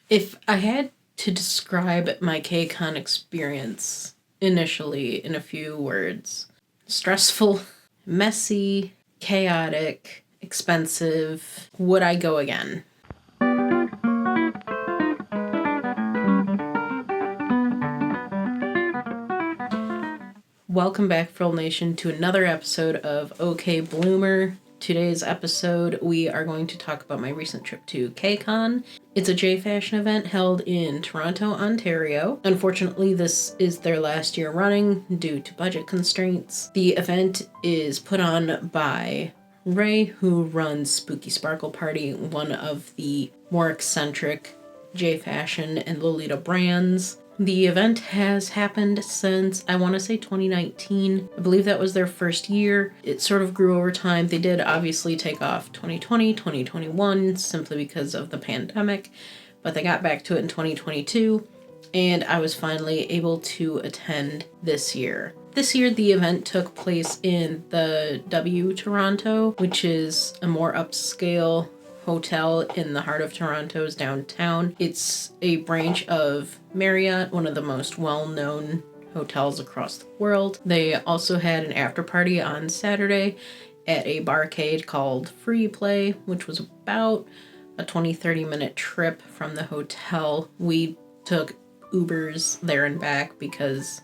If I had to describe my Kei Con experience initially in a few words, stressful, messy, chaotic, expensive, would I go again? Welcome back, Frill Nation, to another episode of OK Bloomer. Today's episode, we are going to talk about my recent trip to Kei Con. It's a J-Fashion event held in Toronto, Ontario. Unfortunately, this is their last year running due to budget constraints. The event is put on by Ray, who runs Spooky Sparkle Party, one of the more eccentric J-Fashion and Lolita brands. The event has happened since, I want to say 2019. I believe that was their first year. It sort of grew over time. They did obviously take off 2020, 2021, simply because of the pandemic, but they got back to it in 2022, and I was finally able to attend this year. This year, the event took place in the W Toronto, which is a more upscale hotel in the heart of Toronto's downtown. It's a branch of Marriott, one of the most well-known hotels across the world. They also had an after party on Saturday at a barcade called Free Play, which was about a 20-30 minute trip from the hotel. We took Ubers there and back because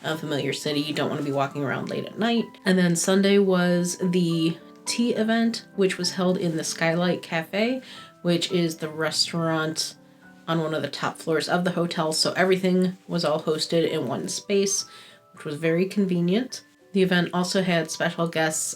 a familiar city, you don't want to be walking around late at night. And then Sunday was the tea event, which was held in the Skylight Cafe, which is the restaurant on one of the top floors of the hotel. So everything was all hosted in one space, which was very convenient. The event also had special guests,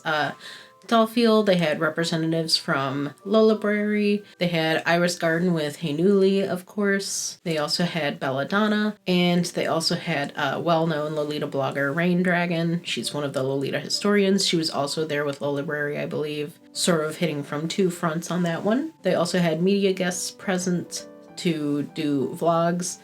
Dollfield. They had representatives from Lollabrary. They had Iris Garden with Hey Newly, of course. They also had Belladonna, and they also had a well-known Lolita blogger, Rain Dragon. She's one of the Lolita historians. She was also there with Lollabrary, I believe, sort of hitting from two fronts on that one. They also had media guests present to do vlogs,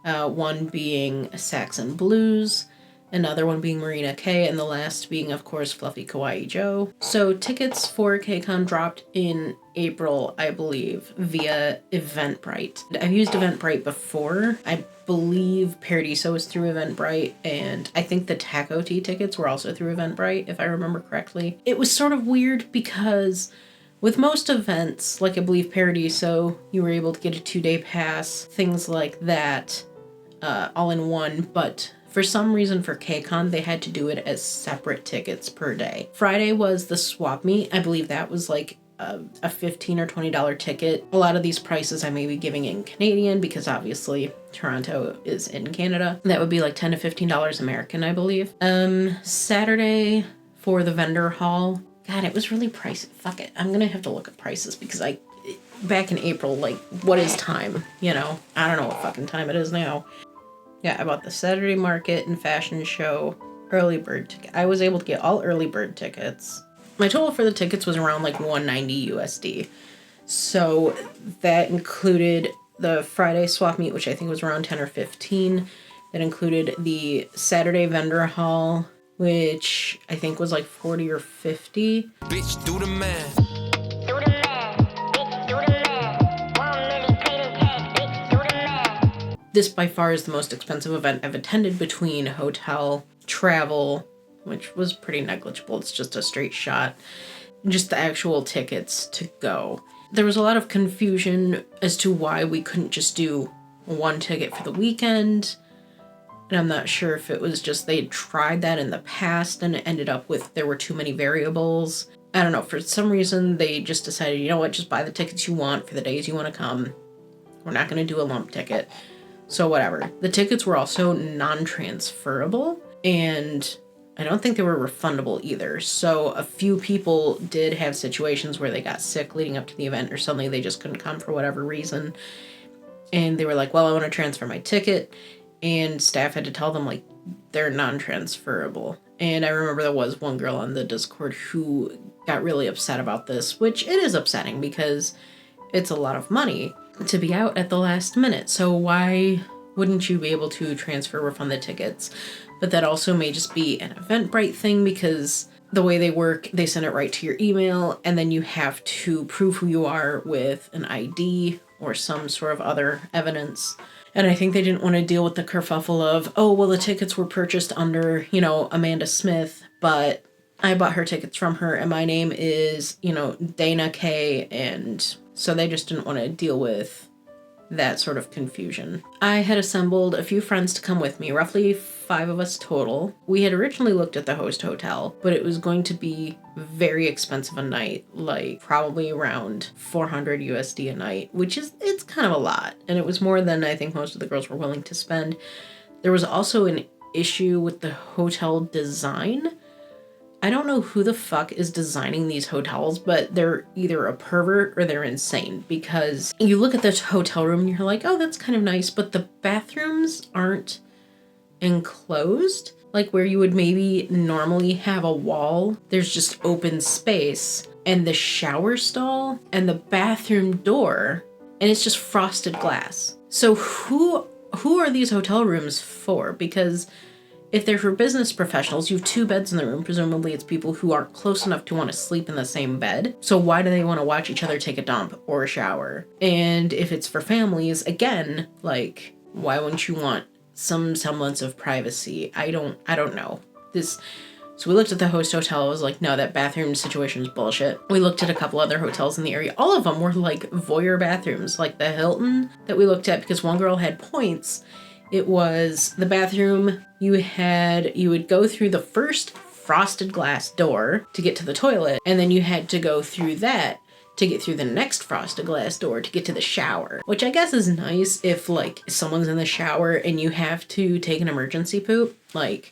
one being Saxon Blues, another one being Marina K, and the last being, of course, Fluffy Kawaii Joe. So tickets for Kei Con dropped in April, I believe, via Eventbrite. I've used Eventbrite before. I believe Paradiso was through Eventbrite, and I think the Taco Tea tickets were also through Eventbrite, if I remember correctly. It was sort of weird because with most events, like I believe Paradiso, you were able to get a 2-day pass, things like that, all in one, but for some reason for Kei Con, they had to do it as separate tickets per day. Friday was the swap meet. I believe that was like a $15 or $20 ticket. A lot of these prices I may be giving in Canadian because obviously Toronto is in Canada. That would be like $10 to $15 American, I believe. Saturday for the vendor hall. God, it was really pricey. Fuck it. I'm gonna have to look at prices because back in April, like, what is time? You know, I don't know what fucking time it is now. Yeah, I bought the Saturday market and fashion show early bird ticket. I was able to get all early bird tickets. My total for the tickets was around like $190 USD. So that included the Friday swap meet, which I think was around 10 or 15. That included the Saturday vendor hall, which I think was like 40 or 50. Bitch, do the math. This by far is the most expensive event I've attended between hotel, travel, which was pretty negligible. It's just a straight shot, just the actual tickets to go. There was a lot of confusion as to why we couldn't just do one ticket for the weekend. And I'm not sure if it was just they had tried that in the past and it ended up with there were too many variables. I don't know. For some reason, they just decided, you know what, just buy the tickets you want for the days you want to come. We're not going to do a lump ticket. So whatever. The tickets were also non-transferable, and I don't think they were refundable either. So a few people did have situations where they got sick leading up to the event, or suddenly they just couldn't come for whatever reason. And they were like, well, I want to transfer my ticket. And staff had to tell them, like, they're non-transferable. And I remember there was one girl on the Discord who got really upset about this, which it is upsetting because it's a lot of money to be out at the last minute. So why wouldn't you be able to refund the tickets? But that also may just be an Eventbrite thing because the way they work, they send it right to your email and then you have to prove who you are with an ID or some sort of other evidence. And I think they didn't want to deal with the kerfuffle of, oh, well, the tickets were purchased under, Amanda Smith, but I bought her tickets from her and my name is, Dana Kay. And so they just didn't want to deal with that sort of confusion. I had assembled a few friends to come with me, roughly 5 of us total. We had originally looked at the host hotel, but it was going to be very expensive a night, like probably around 400 USD a night, it's kind of a lot. And it was more than I think most of the girls were willing to spend. There was also an issue with the hotel design. I don't know who the fuck is designing these hotels, but they're either a pervert or they're insane, because you look at this hotel room and you're like, oh, that's kind of nice, but the bathrooms aren't enclosed, like where you would maybe normally have a wall. There's just open space, and the shower stall and the bathroom door, and it's just frosted glass. So who are these hotel rooms for? Because if they're for business professionals, you have 2 beds in the room. Presumably it's people who aren't close enough to want to sleep in the same bed. So why do they want to watch each other take a dump or a shower? And if it's for families, again, like, why wouldn't you want some semblance of privacy? I don't know. So we looked at the host hotel. I was like, no, that bathroom situation is bullshit. We looked at a couple other hotels in the area. All of them were like voyeur bathrooms, like the Hilton that we looked at, because one girl had points. It was the bathroom you would go through the first frosted glass door to get to the toilet, and then you had to go through that to get through the next frosted glass door to get to the shower, which I guess is nice if like someone's in the shower and you have to take an emergency poop, like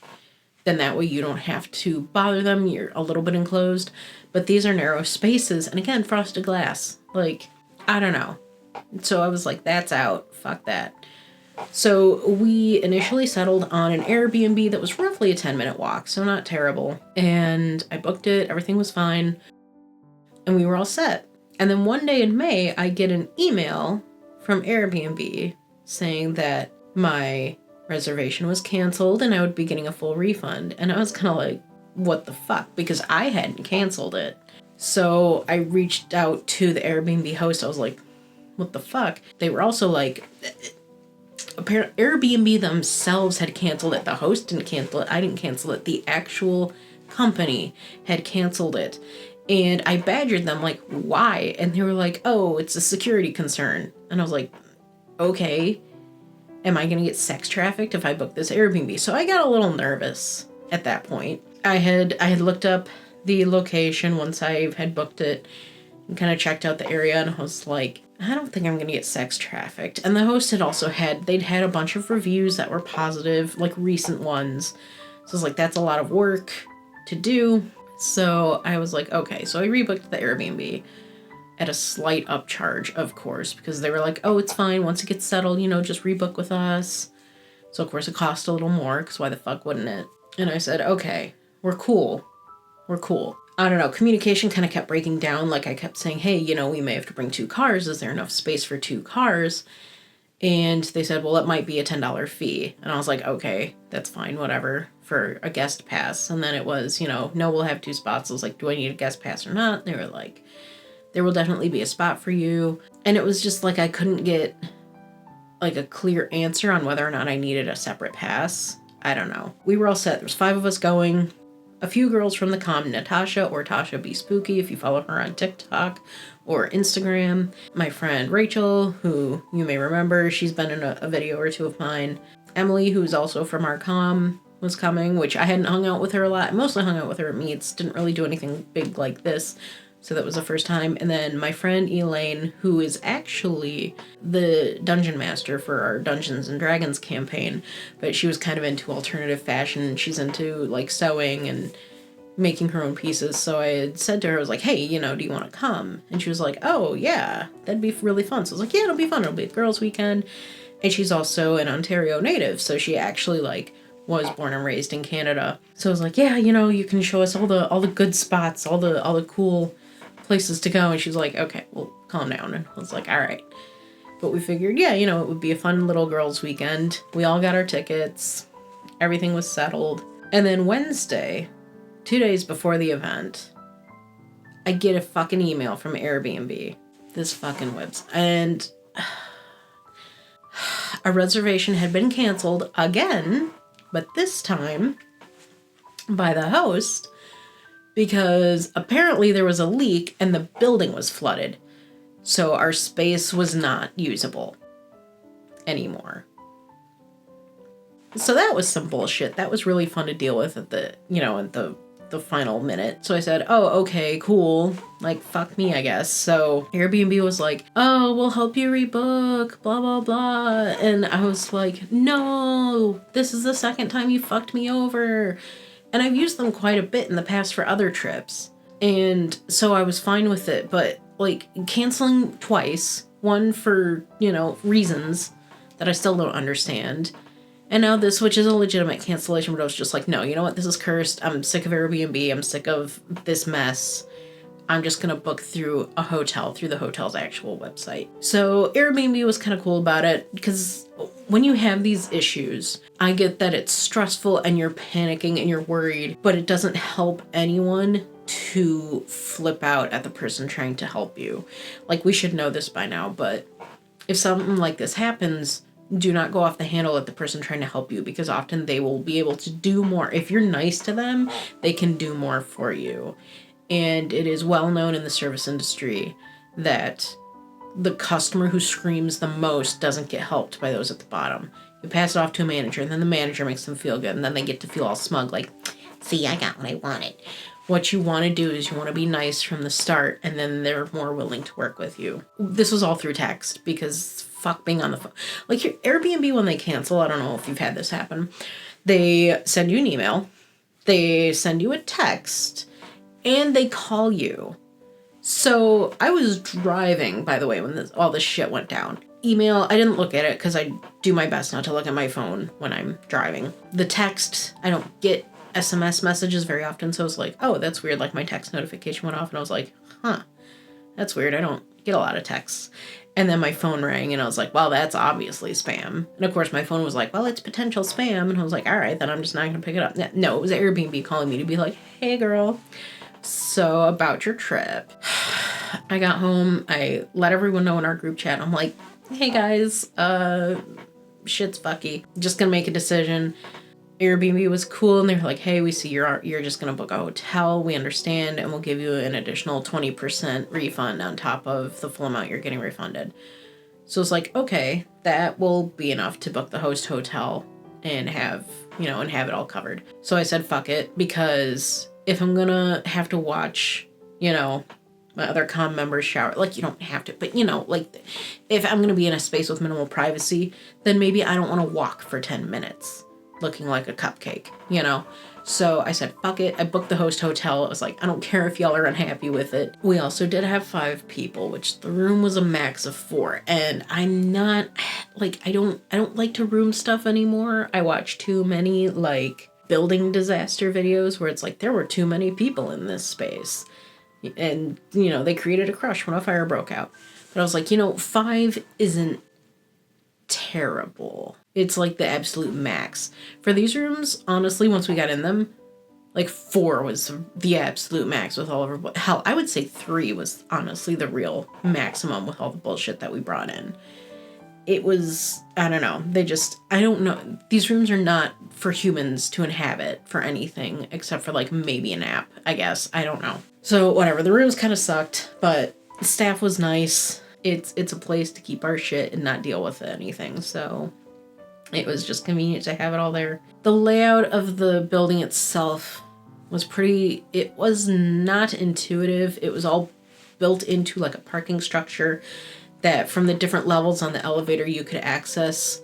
then that way you don't have to bother them. You're a little bit enclosed, but these are narrow spaces. And again, frosted glass, like, I don't know. So I was like, that's out. Fuck that. So we initially settled on an Airbnb that was roughly a 10-minute walk, so not terrible. And I booked it, everything was fine, and we were all set. And then one day in May, I get an email from Airbnb saying that my reservation was canceled and I would be getting a full refund. And I was kind of like, what the fuck? Because I hadn't canceled it. So I reached out to the Airbnb host. I was like, what the fuck? They were also like, Airbnb themselves had canceled it. The host didn't cancel it. I didn't cancel it. The actual company had canceled it. And I badgered them like, why? And they were like, oh, it's a security concern. And I was like, okay, am I going to get sex trafficked if I book this Airbnb? So I got a little nervous at that point. I had looked up the location once I had booked it and kind of checked out the area, and I was like, I don't think I'm going to get sex trafficked. And the host had also they'd had a bunch of reviews that were positive, like recent ones. So I was like, that's a lot of work to do. So I was like, okay. So I rebooked the Airbnb at a slight upcharge, of course, because they were like, oh, it's fine. Once it gets settled, just rebook with us. So of course it cost a little more, because why the fuck wouldn't it? And I said, okay, we're cool. I don't know, communication kind of kept breaking down. Like I kept saying, hey, we may have to bring 2 cars. Is there enough space for 2 cars? And they said, well, it might be a $10 fee. And I was like, okay, that's fine, whatever, for a guest pass. And then it was, no, we'll have 2 spots. I was like, do I need a guest pass or not? They were like, there will definitely be a spot for you. And it was just like, I couldn't get like a clear answer on whether or not I needed a separate pass. I don't know. We were all set. There's 5 of us going. A few girls from the comm, Natasha or Tasha Be Spooky, if you follow her on TikTok or Instagram. My friend Rachel, who you may remember, she's been in a video or 2 of mine. Emily, who's also from our comm, was coming, which I hadn't hung out with her a lot. I mostly hung out with her at meets, didn't really do anything big like this. So that was the first time. And then my friend Elaine, who is actually the dungeon master for our Dungeons and Dragons campaign, but she was kind of into alternative fashion. She's into like sewing and making her own pieces. So I had said to her, I was like, hey, do you want to come? And she was like, oh yeah, that'd be really fun. So I was like, yeah, it'll be fun. It'll be a girls' weekend. And she's also an Ontario native. So she actually was born and raised in Canada. So I was like, yeah, you can show us all the good spots, all the cool places to go. And she was like, okay, well, calm down. And I was like, all right. But we figured, yeah, it would be a fun little girls' weekend. We all got our tickets. Everything was settled. And then Wednesday, 2 days before the event, I get a fucking email from Airbnb. This fucking website. And a reservation had been canceled again, but this time by the host, because apparently there was a leak and the building was flooded. So our space was not usable anymore. So that was some bullshit. That was really fun to deal with at the final minute. So I said, oh, okay, cool. Like, fuck me, I guess. So Airbnb was like, oh, we'll help you rebook, blah, blah, blah. And I was like, no, this is the second time you fucked me over. And I've used them quite a bit in the past for other trips. And so I was fine with it. But, like, canceling twice, one for, reasons that I still don't understand. And now this, which is a legitimate cancellation, but I was just like, no, you know what? This is cursed. I'm sick of Airbnb. I'm sick of this mess. I'm just going to book through a hotel, through the hotel's actual website. So Airbnb was kind of cool about it because when you have these issues, I get that it's stressful and you're panicking and you're worried, but it doesn't help anyone to flip out at the person trying to help you. Like, we should know this by now, but if something like this happens, do not go off the handle at the person trying to help you, because often they will be able to do more. If you're nice to them, they can do more for you. And it is well known in the service industry that the customer who screams the most doesn't get helped by those at the bottom. You pass it off to a manager, and then the manager makes them feel good, and then they get to feel all smug, like, see, I got what I wanted. What you want to do is you want to be nice from the start, and then they're more willing to work with you. This was all through text, because fuck being on the phone. Like, your Airbnb, when they cancel, I don't know if you've had this happen, they send you an email, they send you a text, and they call you. So I was driving, by the way, when all this shit went down. Email, I didn't look at it because I do my best not to look at my phone when I'm driving. The text, I don't get SMS messages very often, so I was like, oh, that's weird. Like, my text notification went off, and I was like, huh, that's weird. I don't get a lot of texts. And then my phone rang, and I was like, well, that's obviously spam. And of course, my phone was like, well, it's potential spam. And I was like, all right, then I'm just not going to pick it up. No, it was Airbnb calling me to be like, hey, girl. So about your trip. I got home. I let everyone know in our group chat. I'm like, hey, guys, shit's fucky. Just going to make a decision. Airbnb was cool, and they were like, hey, we see you're just going to book a hotel. We understand, and we'll give you an additional 20% refund on top of the full amount you're getting refunded. So it's like, okay, that will be enough to book the host hotel and have it all covered. So I said, fuck it, because if I'm going to have to watch, my other comm members shower, like, you don't have to, but, like, if I'm going to be in a space with minimal privacy, then maybe I don't want to walk for 10 minutes. Looking like a cupcake, So I said, fuck it. I booked the host hotel. It was like, I don't care if y'all are unhappy with it. We also did have 5 people, which the room was a max of 4. And I'm not, like, I don't like to room stuff anymore. I watch too many, like, building disaster videos where it's like, there were too many people in this space. And, they created a crush when a fire broke out. But I was like, 5 isn't terrible. It's like the absolute max. For these rooms, honestly, once we got in them, like 4 was the absolute max with all of our... Hell, I would say 3 was honestly the real maximum with all the bullshit that we brought in. It was... I don't know. I don't know. These rooms are not for humans to inhabit for anything except for, like, maybe a nap, I guess. I don't know. So, whatever. The rooms kind of sucked, but the staff was nice. It's a place to keep our shit and not deal with anything, so... It was just convenient to have it all there. The layout of the building itself was it was not intuitive. It was all built into like a parking structure that from the different levels on the elevator you could access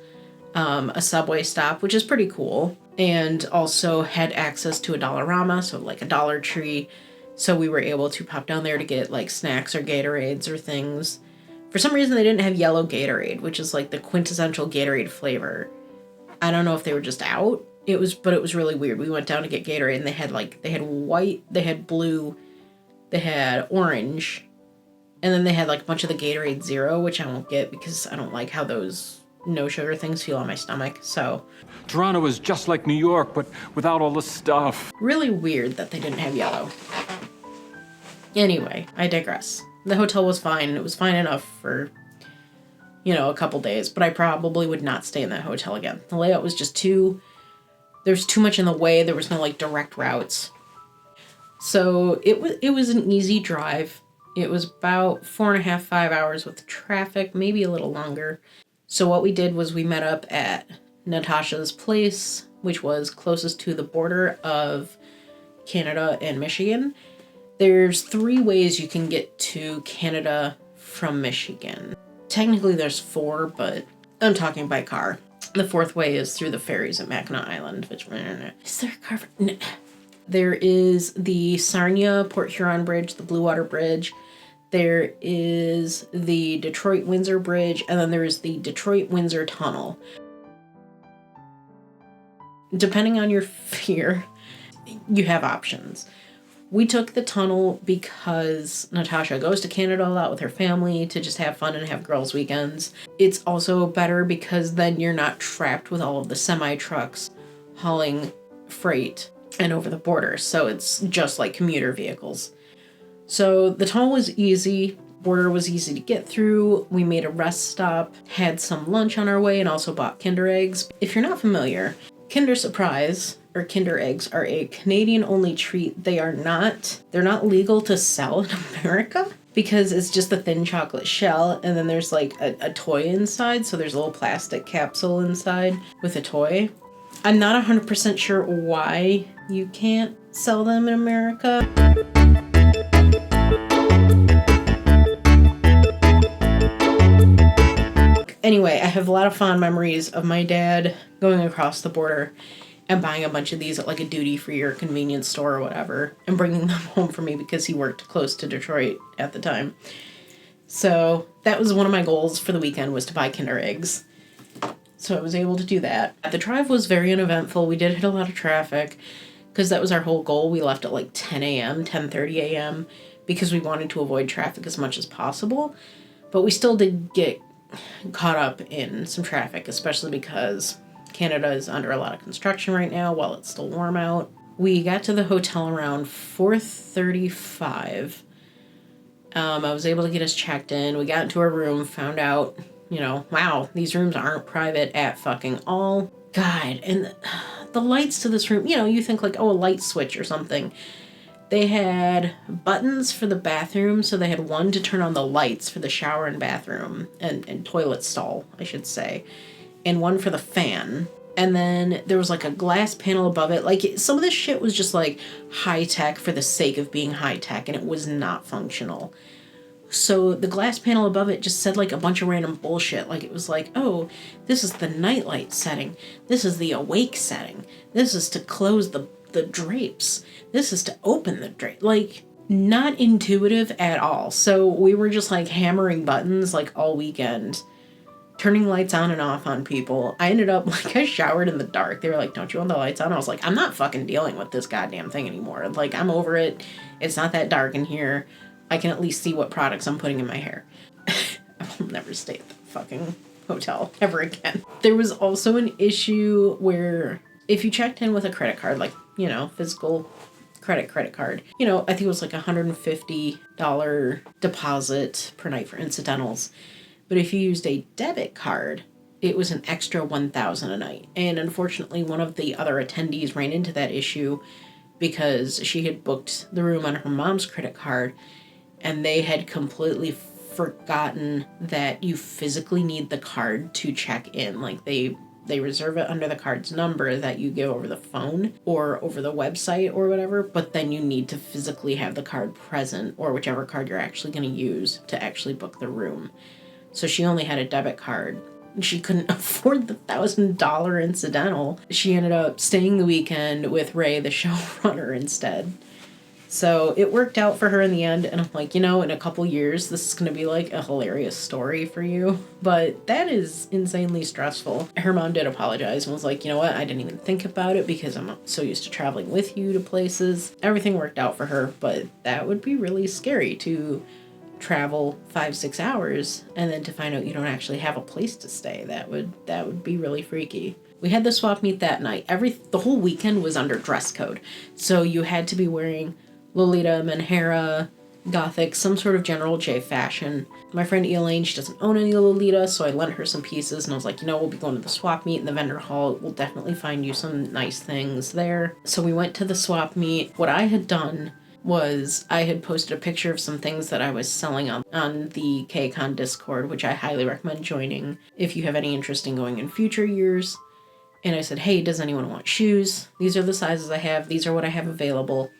a subway stop, which is pretty cool. And also had access to a Dollarama, so like a Dollar Tree. So we were able to pop down there to get like snacks or Gatorades or things. For some reason, they didn't have yellow Gatorade, which is like the quintessential Gatorade flavor. I don't know if they were just out. It was really weird. We went down to get Gatorade, and they had white, they had blue, they had orange, and then they had like a bunch of the Gatorade Zero, which I won't get because I don't like how those no sugar things feel on my stomach. So Toronto is just like New York, but without all the stuff. Really weird that they didn't have yellow. Anyway, I digress. The hotel was fine. It was fine enough for a couple days, but I probably would not stay in that hotel again. The layout was just there's too much in the way. There was no like direct routes. So it was an easy drive. It was about 4.5, 5 hours with traffic, maybe a little longer. So what we did was we met up at Natasha's place, which was closest to the border of Canada and Michigan. There's 3 ways you can get to Canada from Michigan. Technically there's 4, but I'm talking by car. The 4th way is through the ferries at Mackinac Island, which, is there a car? No. There is the Sarnia-Port Huron Bridge, the Blue Water Bridge. There is the Detroit-Windsor Bridge, and then there is the Detroit-Windsor Tunnel. Depending on your fear, you have options. We took the tunnel because Natasha goes to Canada a lot with her family to just have fun and have girls' weekends. It's also better because then you're not trapped with all of the semi-trucks hauling freight and over the border. So it's just like commuter vehicles. So the tunnel was easy. Border was easy to get through. We made a rest stop, had some lunch on our way, and also bought Kinder Eggs. If you're not familiar, Kinder Surprise or Kinder Eggs are a Canadian-only treat. They're not legal to sell in America because it's just a thin chocolate shell, and then there's like a toy inside, so there's a little plastic capsule inside with a toy. I'm not 100% sure why you can't sell them in America. Anyway, I have a lot of fond memories of my dad going across the border and buying a bunch of these at like a duty-free or convenience store or whatever and bringing them home for me because he worked close to Detroit at the time. So that was one of my goals for the weekend, was to buy Kinder Eggs. So I was able to do that. The drive was very uneventful. We did hit a lot of traffic because that was our whole goal. We left at like 10 a.m., 10:30 a.m. because we wanted to avoid traffic as much as possible. But we still did get caught up in some traffic, especially because Canada is under a lot of construction right now while it's still warm out. We got to the hotel around 4:35. I was able to get us checked in. We got into our room, found out, wow, these rooms aren't private at fucking all. God, and the lights to this room, you think like, oh, a light switch or something. They had buttons for the bathroom, so they had one to turn on the lights for the shower and bathroom, and toilet stall, I should say, and one for the fan. And then there was like a glass panel above it. Like, some of this shit was just like high tech for the sake of being high tech, and it was not functional. So the glass panel above it just said like a bunch of random bullshit. Like, it was like, oh, this is the nightlight setting. This is the awake setting. This is to close the drapes. This is to open the drape. Like, not intuitive at all. So we were just like hammering buttons like all weekend, turning lights on and off on people. I ended up like, I showered in the dark. They were like, don't you want the lights on? I was like, I'm not fucking dealing with this goddamn thing anymore. Like, I'm over it. It's not that dark in here. I can at least see what products I'm putting in my hair. I will never stay at the fucking hotel ever again. There was also an issue where if you checked in with a credit card, like, physical credit card, I think it was like $150 deposit per night for incidentals. But if you used a debit card, it was an extra $1,000 a night. And unfortunately, one of the other attendees ran into that issue because she had booked the room on her mom's credit card, and they had completely forgotten that you physically need the card to check in. Like, they reserve it under the card's number that you give over the phone or over the website or whatever, but then you need to physically have the card present, or whichever card you're actually going to use to actually book the room. So she only had a debit card, and she couldn't afford the $1,000 incidental. She ended up staying the weekend with Ray, the showrunner, instead. So it worked out for her in the end, and I'm like, in a couple years, this is going to be like a hilarious story for you. But that is insanely stressful. Her mom did apologize and was like, you know what, I didn't even think about it because I'm so used to traveling with you to places. Everything worked out for her, but that would be really scary to travel 5-6 hours and then to find out you don't actually have a place to stay. That would be really freaky. We had the swap meet that night. The whole weekend was under dress code. So you had to be wearing Lolita Menhera gothic, some sort of general J fashion. My friend Elaine, she doesn't own any Lolita, so I lent her some pieces, and I was like, we'll be going to the swap meet in the vendor hall. We'll definitely find you some nice things there. So we went to the swap meet. What I had done was I had posted a picture of some things that I was selling on the Kei Con Discord, which I highly recommend joining if you have any interest in going in future years. And I said, hey, does anyone want shoes? These are the sizes I have. These are what I have available.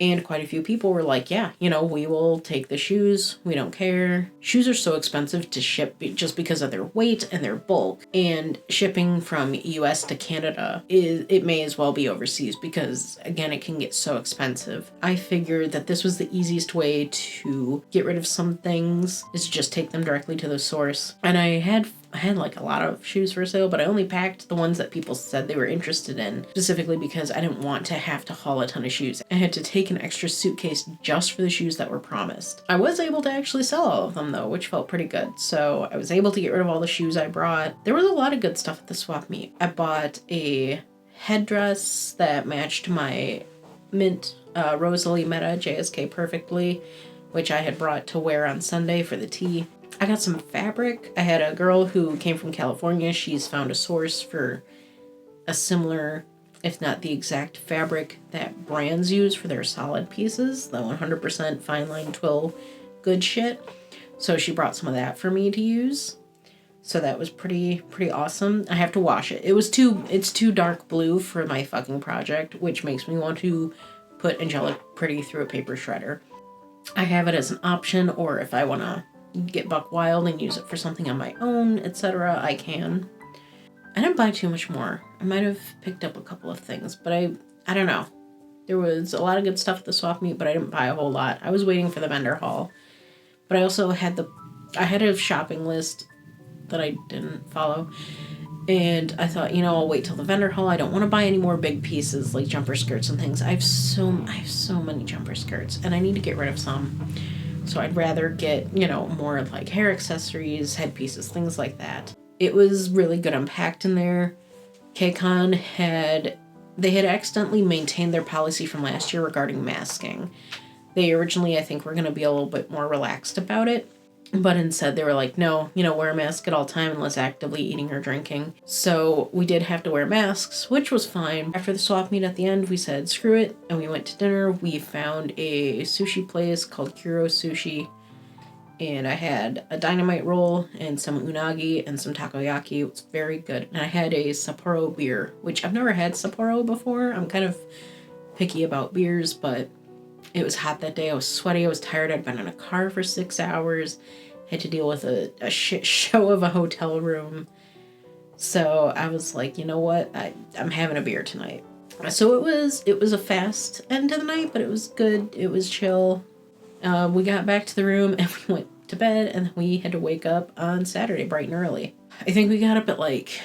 And quite a few people were like, yeah, we will take the shoes. We don't care. Shoes are so expensive to ship just because of their weight and their bulk. And shipping from US to Canada, it may as well be overseas because, again, it can get so expensive. I figured that this was the easiest way to get rid of some things is just take them directly to the source. And I had like a lot of shoes for sale, but I only packed the ones that people said they were interested in, specifically because I didn't want to have to haul a ton of shoes. I had to take an extra suitcase just for the shoes that were promised. I was able to actually sell all of them though, which felt pretty good. So I was able to get rid of all the shoes I brought. There was a lot of good stuff at the swap meet. I bought a headdress that matched my mint Rosalie Meta JSK perfectly, which I had brought to wear on Sunday for the tea. I got some fabric. I had a girl who came from California. She's found a source for a similar, if not the exact fabric that brands use for their solid pieces, the 100% fine line twill good shit. So she brought some of that for me to use. So that was pretty awesome. I have to wash it. It's too dark blue for my fucking project, which makes me want to put Angelic Pretty through a paper shredder. I have it as an option, or if I want to get buck wild and use it for something on my own, etc., I can. I didn't buy too much more. I might have picked up a couple of things, but I don't know. There was a lot of good stuff at the swap meet, but I didn't buy a whole lot. I was waiting for the vendor hall, but I also had a shopping list that I didn't follow, and I thought, I'll wait till the vendor hall. I don't want to buy any more big pieces like jumper skirts and things. I have so many jumper skirts, and I need to get rid of some. So I'd rather get, more like hair accessories, headpieces, things like that. It was really good unpacked in there. Kei Con they had accidentally maintained their policy from last year regarding masking. They originally, I think, were going to be a little bit more relaxed about it. But instead they were like, no, wear a mask at all time unless actively eating or drinking. So we did have to wear masks, which was fine. After the swap meet at the end, we said, screw it. And we went to dinner. We found a sushi place called Kuro Sushi. And I had a dynamite roll and some unagi and some takoyaki. It was very good. And I had a Sapporo beer, which I've never had Sapporo before. I'm kind of picky about beers, but it was hot that day. I was sweaty. I was tired. I'd been in a car for 6 hours. Had to deal with a shit show of a hotel room. So I was like, you know what? I'm having a beer tonight. So it was a fast end to the night, but it was good. It was chill. We got back to the room and we went to bed, and we had to wake up on Saturday bright and early. I think we got up at like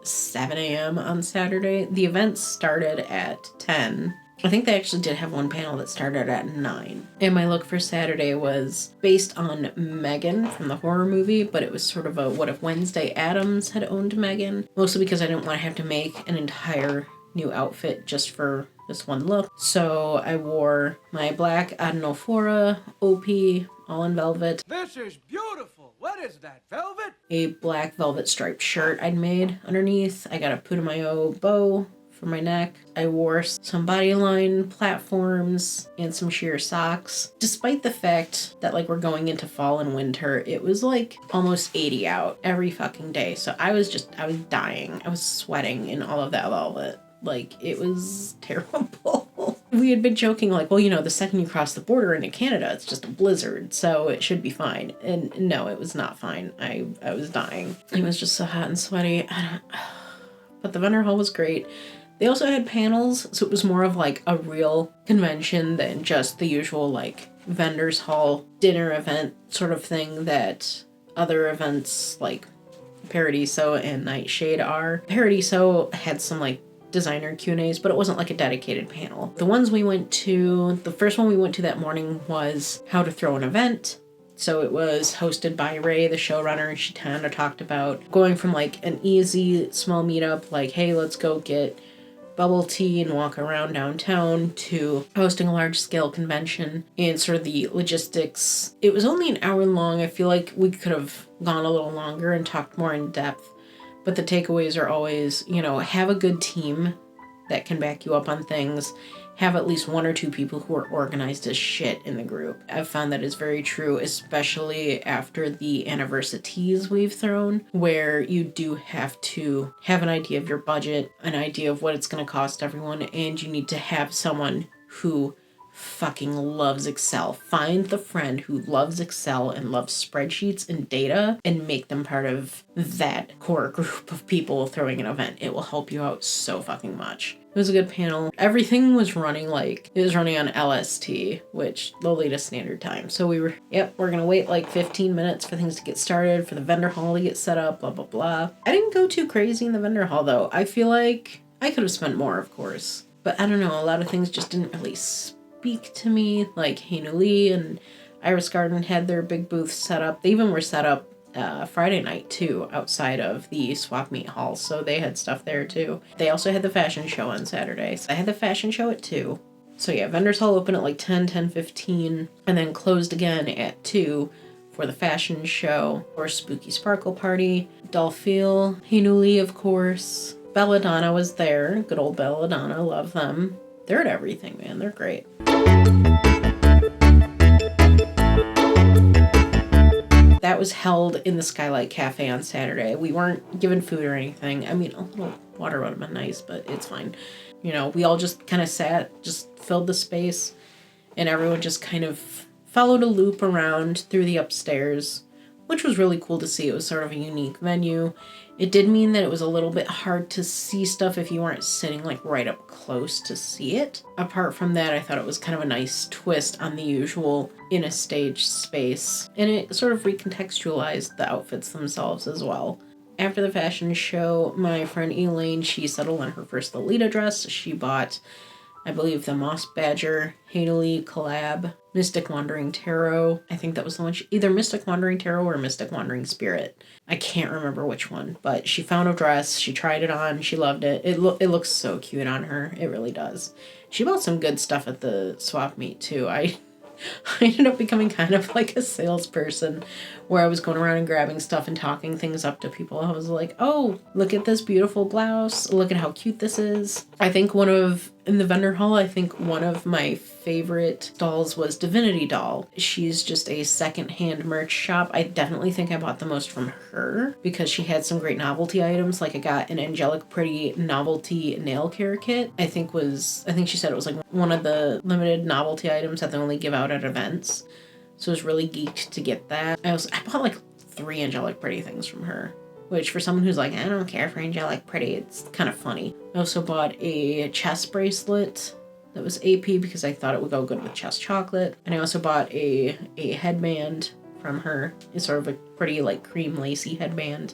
7 a.m. on Saturday. The event started at 10. I think they actually did have one panel that started at 9. And my look for Saturday was based on Megan from the horror movie, but it was sort of a what if Wednesday Addams had owned Megan. Mostly because I didn't want to have to make an entire new outfit just for this one look. So I wore my black Adenophora OP, all in velvet. This is beautiful. What is that, velvet? A black velvet striped shirt I'd made underneath. I got a Putumayo bow for my neck. I wore some bodyline platforms and some sheer socks. Despite the fact that we're going into fall and winter, it was almost 80 out every fucking day. So I was dying. I was sweating in all of that velvet. It was terrible. We had been joking the second you cross the border into Canada, it's just a blizzard, so it should be fine. And no, it was not fine. I was dying. It was just so hot and sweaty. But the vendor hall was great. They also had panels, so it was more of a real convention than just the usual vendors hall dinner event sort of thing that other events like Paradiso and Nightshade are. Paradiso had some designer Q&As, but it wasn't a dedicated panel. The ones we went to, the first one we went to that morning was how to throw an event. So it was hosted by Ray, the showrunner, and she kind of talked about going from an easy small meetup, hey, let's go get bubble tea and walk around downtown to hosting a large-scale convention and sort of the logistics. It was only an hour long. I feel like we could have gone a little longer and talked more in depth. But the takeaways are always, have a good team that can back you up on things. Have at least one or two people who are organized as shit in the group. I've found that is very true, especially after the anniversaries we've thrown, where you do have to have an idea of your budget, an idea of what it's going to cost everyone, and you need to have someone who fucking loves Excel. Find the friend who loves Excel and loves spreadsheets and data and make them part of that core group of people throwing an event. It will help you out so fucking much. It was a good panel. Everything was running on LST, which Lolita Standard Time. So we're gonna wait like 15 minutes for things to get started, for the vendor hall to get set up, blah, blah, blah. I didn't go too crazy in the vendor hall though. I feel like I could have spent more, of course. But I don't know, a lot of things just didn't really speak to me. Like Hainu Lee and Iris Garden had their big booths set up. They even were set up Friday night too, outside of the swap meet hall, so they had stuff there too. They also had the fashion show on Saturday, so I had the fashion show at 2. So yeah, vendors hall open at like 10:15, and then closed again at 2 for the fashion show or Spooky Sparkle Party. Dolphil, Hinuli, of course. Belladonna was there. Good old Belladonna, love them. They're at everything, man. They're great. That was held in the Skylight Cafe on Saturday. We weren't given food or anything. I mean, a little water would have been nice, but it's fine. We all just kind of sat, just filled the space, and everyone just kind of followed a loop around through the upstairs, which was really cool to see. It was sort of a unique venue. It did mean that it was a little bit hard to see stuff if you weren't sitting like right up close to see it. Apart from that, I thought it was kind of a nice twist on the usual in a stage space. And it sort of recontextualized the outfits themselves as well. After the fashion show, my friend Elaine, she settled on her first Lolita dress. She bought, I believe, the Moss Badger Hainley collab, Mystic Wandering Tarot. I think that was the one, either Mystic Wandering Tarot or Mystic Wandering Spirit. I can't remember which one, but she found a dress, she tried it on, she loved it. It looks so cute on her. It really does. She bought some good stuff at the swap meet too. I ended up becoming kind of like a salesperson where I was going around and grabbing stuff and talking things up to people. I was like, oh, look at this beautiful blouse. Look at how cute this is. I think in the vendor hall, I think one of my favorite dolls was Divinity Doll. She's just a secondhand merch shop. I definitely think I bought the most from her because she had some great novelty items. Like I got an Angelic Pretty novelty nail care kit. I think she said it was like one of the limited novelty items that they only give out at events. So I was really geeked to get that. I bought like 3 Angelic Pretty things from her, which for someone who's like, I don't care for Angelic Pretty, it's kind of funny. I also bought a chest bracelet that was AP because I thought it would go good with chest chocolate. And I also bought a headband from her. It's sort of a pretty like cream lacy headband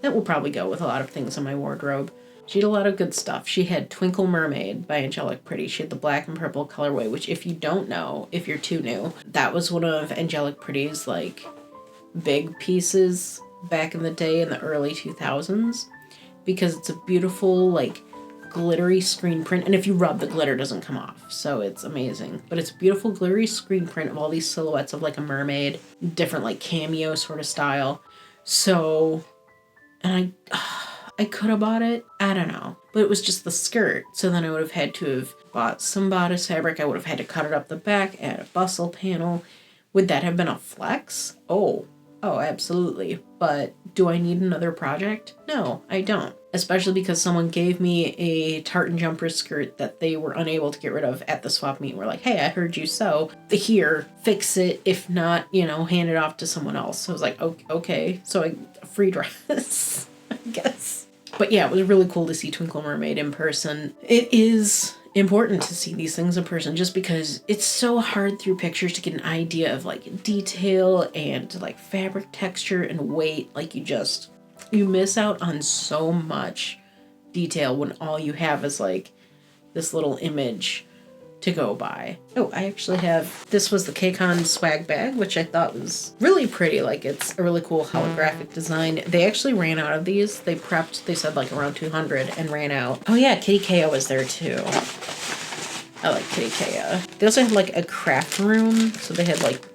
that will probably go with a lot of things in my wardrobe. She had a lot of good stuff. She had Twinkle Mermaid by Angelic Pretty. She had the black and purple colorway, which if you don't know, if you're too new, that was one of Angelic Pretty's like big pieces back in the day in the early 2000s because it's a beautiful like glittery screen print, and if you rub, the glitter doesn't come off, so it's amazing. But it's a beautiful glittery screen print of all these silhouettes of like a mermaid, different like cameo sort of style. So, and I could have bought it, I don't know, but it was just the skirt, so then I would have had to have bought some bodice fabric. I would have had to cut it up the back, add a bustle panel. Would that have been a flex? Oh, absolutely. But do I need another project? No, I don't. Especially because someone gave me a tartan jumper skirt that they were unable to get rid of at the swap meet. We're like, hey, I heard you sew. Here, fix it. If not, hand it off to someone else. So I was like, okay. So a free dress, I guess. But yeah, it was really cool to see Twinkle Mermaid in person. It is important to see these things in person just because it's so hard through pictures to get an idea of like detail and like fabric texture and weight. Like you miss out on so much detail when all you have is like this little image to go buy. Oh, I actually have, this was the Kei Con swag bag, which I thought was really pretty. Like, it's a really cool holographic design. They actually ran out of these. They prepped, they said like around 200 and ran out. Oh yeah, Kitty Kea was there too. I like Kitty Kea. They also had like a craft room. So they had like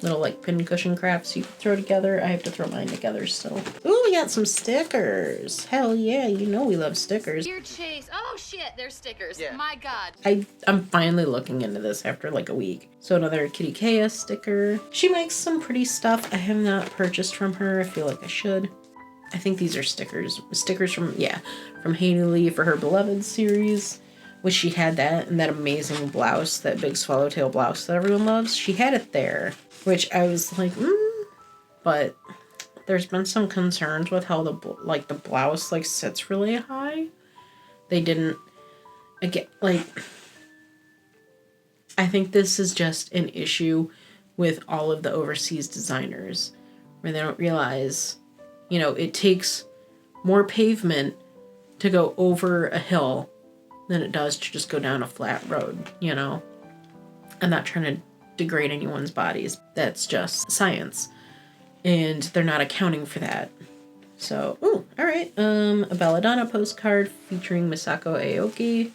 little like pincushion crafts you could throw together. I have to throw mine together still. Ooh, we got some stickers. Hell yeah, you know we love stickers. Dear Chase. Oh shit, there's stickers. Yeah. My god. I'm finally looking into this after like a week. So another Kitty Kea sticker. She makes some pretty stuff. I have not purchased from her. I feel like I should. I think these are stickers. Stickers from, yeah, from Haley for her Beloved series. Which she had that and that amazing blouse, that big swallowtail blouse that everyone loves. She had it there, which I was like, but there's been some concerns with how the blouse like sits really high. They didn't, again, like, I think this is just an issue with all of the overseas designers where they don't realize, you know, it takes more pavement to go over a hill than it does to just go down a flat road, you know? I'm not trying to degrade anyone's bodies. That's just science. And they're not accounting for that. So, ooh, alright. A Belladonna postcard featuring Misako Aoki.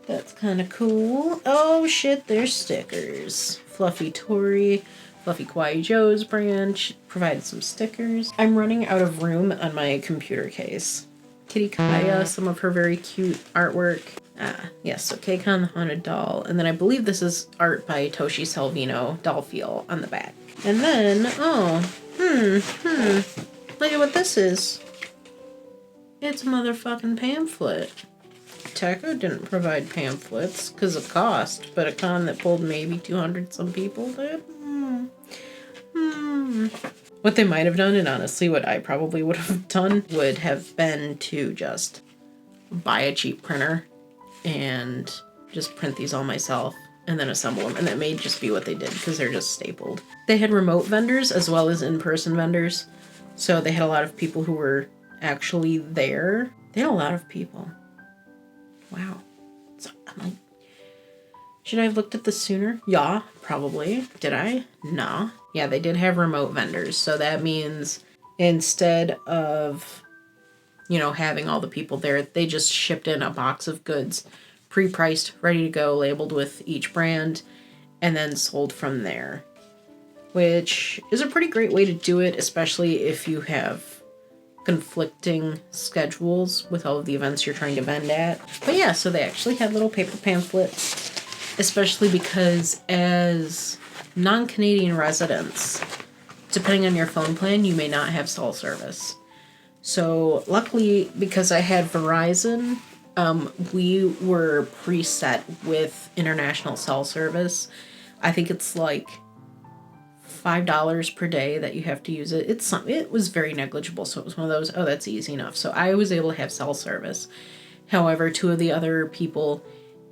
That's kind of cool. Oh shit, there's stickers. Fluffy Tori, Fluffy Kawaii Joe's brand. She provided some stickers. I'm running out of room on my computer case. Kitty Kaya, some of her very cute artwork. Yes, so Kei Con the Haunted Doll. And then I believe this is art by Toshi Salvino, Doll Feel, on the back. And then, look at what this is. It's a motherfucking pamphlet. Teco didn't provide pamphlets because of cost, but a con that pulled maybe 200 some people did. What they might have done, and honestly what I probably would have done, would have been to just buy a cheap printer and just print these all myself and then assemble them. And that may just be what they did because they're just stapled. They had remote vendors as well as in-person vendors. So they had a lot of people who were actually there. They had a lot of people. Wow. So I'm like, should I have looked at this sooner? Yeah, probably. Did I? Nah. Yeah, they did have remote vendors. So that means instead of, you know, having all the people there, they just shipped in a box of goods, pre-priced, ready to go, labeled with each brand, and then sold from there. Which is a pretty great way to do it, especially if you have conflicting schedules with all of the events you're trying to vend at. But yeah, so they actually had little paper pamphlets, especially because as non-Canadian residents, depending on your phone plan, you may not have cell service. So luckily, because I had Verizon, we were preset with international cell service. I think it's like $5 per day that you have to use it. It was very negligible, so it was one of those, oh, that's easy enough. So I was able to have cell service. However, two of the other people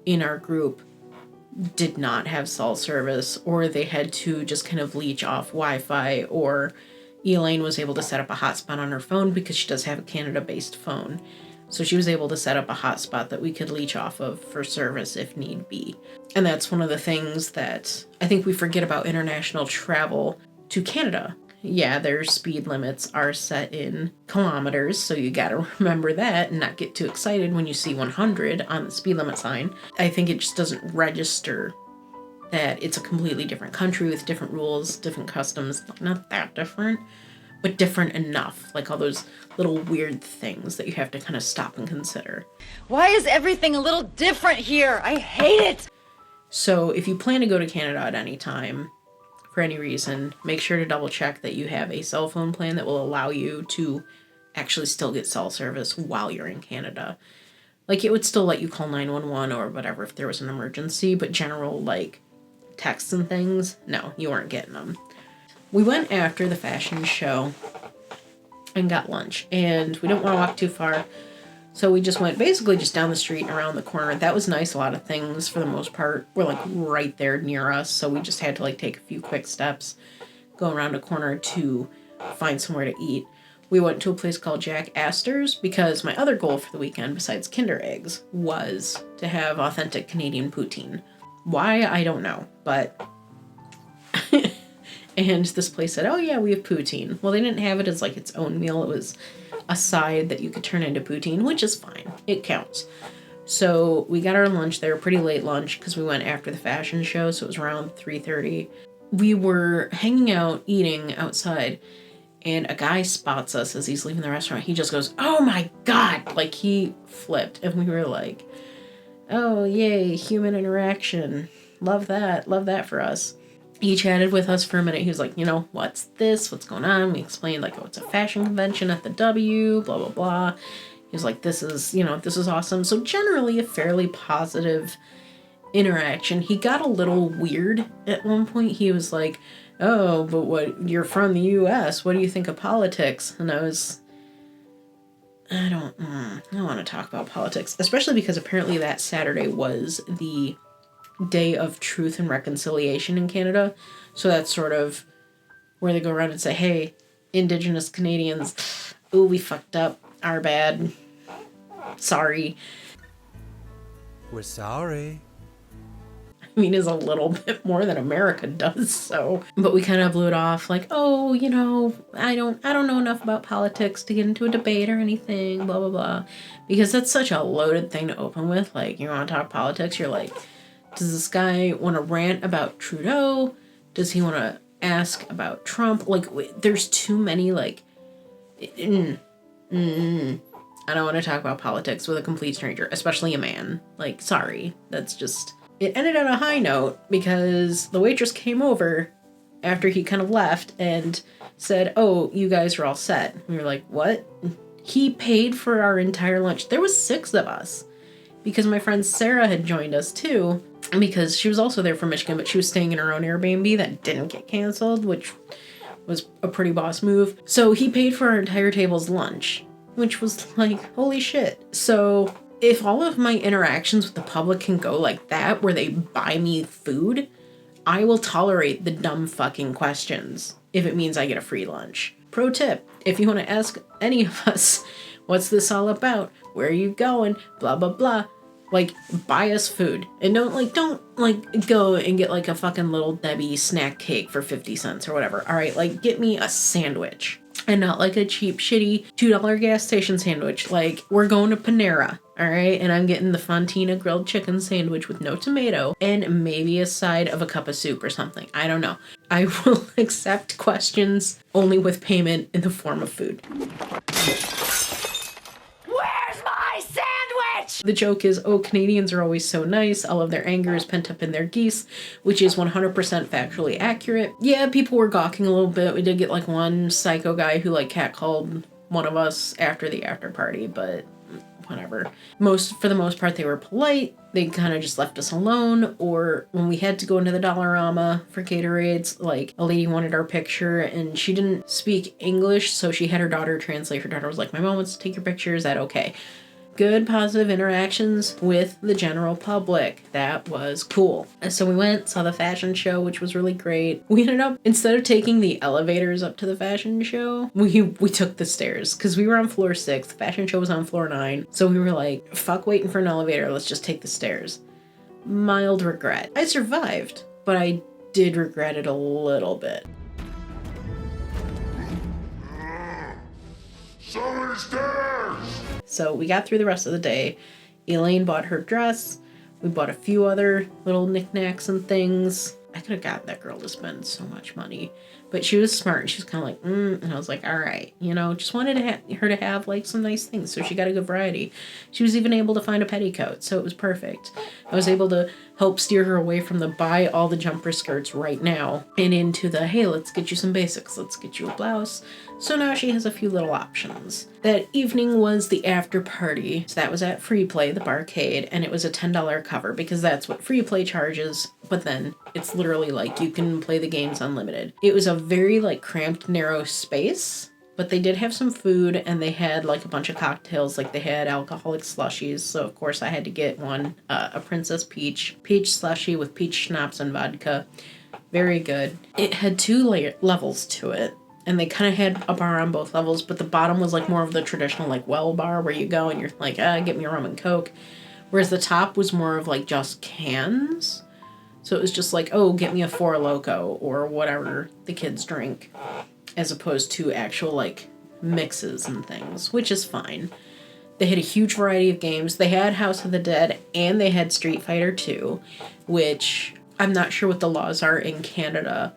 in our group did not have cell service, or they had to just kind of leech off Wi-Fi, or Elaine was able to set up a hotspot on her phone because she does have a Canada-based phone. So she was able to set up a hotspot that we could leech off of for service if need be. And that's one of the things that I think we forget about international travel to Canada. Yeah, their speed limits are set in kilometers, so you gotta remember that and not get too excited when you see 100 on the speed limit sign. I think it just doesn't register that it's a completely different country with different rules, different customs. Not that different, but different enough. Like all those little weird things that you have to kind of stop and consider. Why is everything a little different here? I hate it! So if you plan to go to Canada at any time, for any reason, make sure to double check that you have a cell phone plan that will allow you to actually still get cell service while you're in Canada. Like, it would still let you call 911 or whatever if there was an emergency, but general, like, texts and things, no, you weren't getting them. We went after the fashion show and got lunch, and we didn't want to walk too far, so we just went basically just down the street and around the corner. That was nice. A lot of things, for the most part, were, like, right there near us, so we just had to, like, take a few quick steps, go around a corner to find somewhere to eat. We went to a place called Jack Astor's because my other goal for the weekend, besides Kinder Eggs, was to have authentic Canadian poutine. Why, I don't know, but... And this place said, oh yeah, we have poutine. Well, they didn't have it as like its own meal. It was a side that you could turn into poutine, which is fine. It counts. So we got our lunch there, pretty late lunch, because we went after the fashion show, so it was around 3:30. We were hanging out, eating outside, and a guy spots us as he's leaving the restaurant. He just goes, oh my God! Like, he flipped, and we were like, oh, yay, human interaction. Love that for us. He chatted with us for a minute. He was like, you know, what's this? What's going on? We explained, like, oh, it's a fashion convention at the W, blah, blah, blah. He was like, this is awesome. So generally a fairly positive interaction. He got a little weird at one point. He was like, oh, but what, you're from the U.S. What do you think of politics? And I don't want to talk about politics, especially because apparently that Saturday was the Day of Truth and Reconciliation in Canada. So that's sort of where they go around and say, hey, Indigenous Canadians, ooh, we fucked up. Our bad. Sorry. We're sorry. I mean, is a little bit more than America does, so. But we kind of blew it off like, oh, you know, I don't know enough about politics to get into a debate or anything, blah, blah, blah. Because that's such a loaded thing to open with. Like, you want to talk politics, you're like, does this guy want to rant about Trudeau? Does he want to ask about Trump? Like, there's too many, like, I don't want to talk about politics with a complete stranger, especially a man. Like, sorry. That's just... It ended on a high note because the waitress came over after he kind of left and said, oh, you guys are all set. We were like, what? He paid for our entire lunch. There was 6 of us because my friend Sarah had joined us too. Because she was also there from Michigan, but she was staying in her own AirBNB that didn't get canceled, which was a pretty boss move. So he paid for our entire table's lunch, which was like, holy shit. So if all of my interactions with the public can go like that, where they buy me food, I will tolerate the dumb fucking questions if it means I get a free lunch. Pro tip, if you want to ask any of us, what's this all about? Where are you going? Blah, blah, blah. Like, buy us food. And don't go and get like a fucking Little Debbie snack cake for 50 cents or whatever. All right, like, get me a sandwich. And not like a cheap, shitty $2 gas station sandwich. Like, we're going to Panera, all right? And I'm getting the Fontina grilled chicken sandwich with no tomato and maybe a side of a cup of soup or something. I don't know. I will accept questions only with payment in the form of food. The joke is, oh, Canadians are always so nice. All of their anger is pent up in their geese, which is 100% factually accurate. Yeah, people were gawking a little bit. We did get like one psycho guy who like catcalled one of us after the after party, but whatever. For the most part, they were polite. They kind of just left us alone. Or when we had to go into the Dollarama for Gatorades, like a lady wanted our picture and she didn't speak English, so she had her daughter translate. Her daughter was like, my mom wants to take your picture. Is that okay? Good, positive interactions with the general public. That was cool. And so we went, saw the fashion show, which was really great. We ended up, instead of taking the elevators up to the fashion show, we took the stairs because we were on floor 6. The fashion show was on floor 9. So we were like, fuck waiting for an elevator. Let's just take the stairs. Mild regret. I survived, but I did regret it a little bit. So we got through the rest of the day. Elaine bought her dress. We bought a few other little knickknacks and things. I could have got that girl to spend so much money. But she was smart. She was kind of like, And I was like, all right. You know, just wanted her to have like some nice things. So she got a good variety. She was even able to find a petticoat. So it was perfect. I was able to help steer her away from the buy all the jumper skirts right now and into the, hey, let's get you some basics. Let's get you a blouse. So now she has a few little options. That evening was the after party. So that was at Free Play, the barcade, and it was a $10 cover because that's what Free Play charges. But then it's literally like you can play the games unlimited. It was a very like cramped, narrow space, but they did have some food and they had like a bunch of cocktails. Like they had alcoholic slushies. So of course I had to get one, a Princess Peach slushie with peach schnapps and vodka. Very good. It had 2 levels to it. And they kind of had a bar on both levels, but the bottom was like more of the traditional like well bar where you go and you're like, get me a rum and coke. Whereas the top was more of like just cans. So it was just like, oh, get me a Four Loko or whatever the kids drink, as opposed to actual, like, mixes and things, which is fine. They had a huge variety of games. They had House of the Dead and they had Street Fighter 2, which I'm not sure what the laws are in Canada,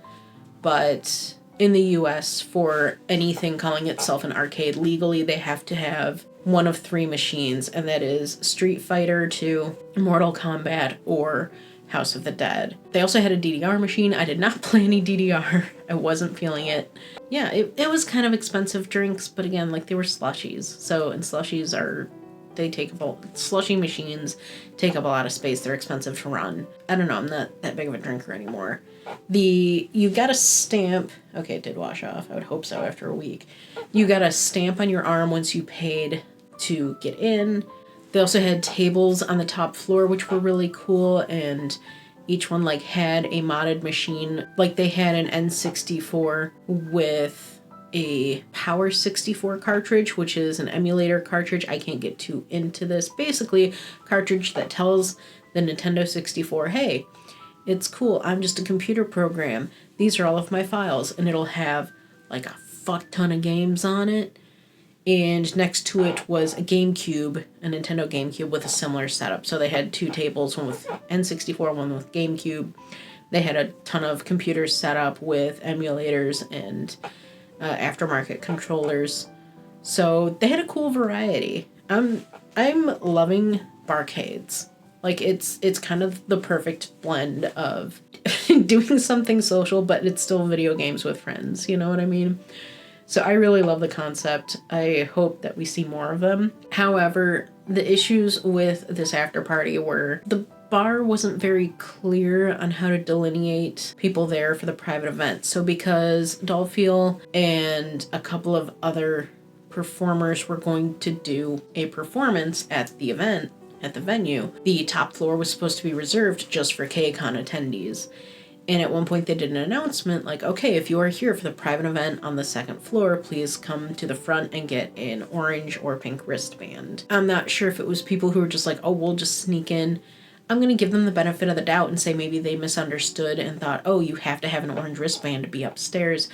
but in the US, for anything calling itself an arcade legally, they have to have one of 3 machines, and that is Street Fighter 2, Mortal Kombat, or House of the Dead. They also had a DDR machine. I did not play any DDR. I wasn't feeling it. Yeah, it was kind of expensive drinks, but again, like, they were slushies. So, and slushies slushy machines take up a lot of space. They're expensive to run. I don't know, I'm not that big of a drinker anymore. You got a stamp. Okay, it did wash off. I would hope so after a week. You got a stamp on your arm once you paid to get in. They also had tables on the top floor, which were really cool, and each one, like, had a modded machine. Like, they had an N64 with a Power 64 cartridge, which is an emulator cartridge. I can't get too into this. Basically, cartridge that tells the Nintendo 64, hey, it's cool, I'm just a computer program. These are all of my files, and it'll have, like, a fuck ton of games on it. And next to it was a GameCube, a Nintendo GameCube with a similar setup. So they had 2 tables, one with N64, one with GameCube. They had a ton of computers set up with emulators and aftermarket controllers. So they had a cool variety. I'm loving barcades. Like, it's kind of the perfect blend of doing something social, but it's still video games with friends. You know what I mean? So I really love the concept. I hope that we see more of them. However, the issues with this after party were the bar wasn't very clear on how to delineate people there for the private event. So because Dolphiel and a couple of other performers were going to do a performance at the event, at the venue, the top floor was supposed to be reserved just for Kei Con attendees. And at one point they did an announcement like, okay, if you are here for the private event on the 2nd floor, please come to the front and get an orange or pink wristband. I'm not sure if it was people who were just like, oh, we'll just sneak in. I'm going to give them the benefit of the doubt and say maybe they misunderstood and thought, oh, you have to have an orange wristband to be upstairs,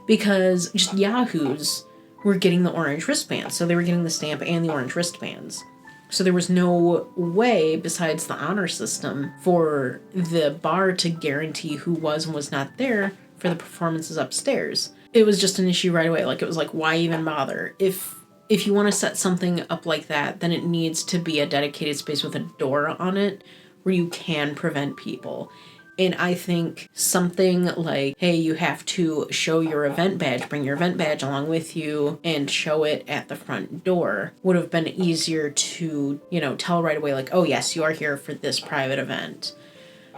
because just yahoos were getting the orange wristbands. So they were getting the stamp and the orange wristbands. So there was no way, besides the honor system, for the bar to guarantee who was and was not there for the performances upstairs. It was just an issue right away. Like, it was like, why even bother? If you want to set something up like that, then it needs to be a dedicated space with a door on it where you can prevent people. And I think something like, hey, you have to show your event badge, bring your event badge along with you and show it at the front door would have been easier to, tell right away, like, oh yes, you are here for this private event.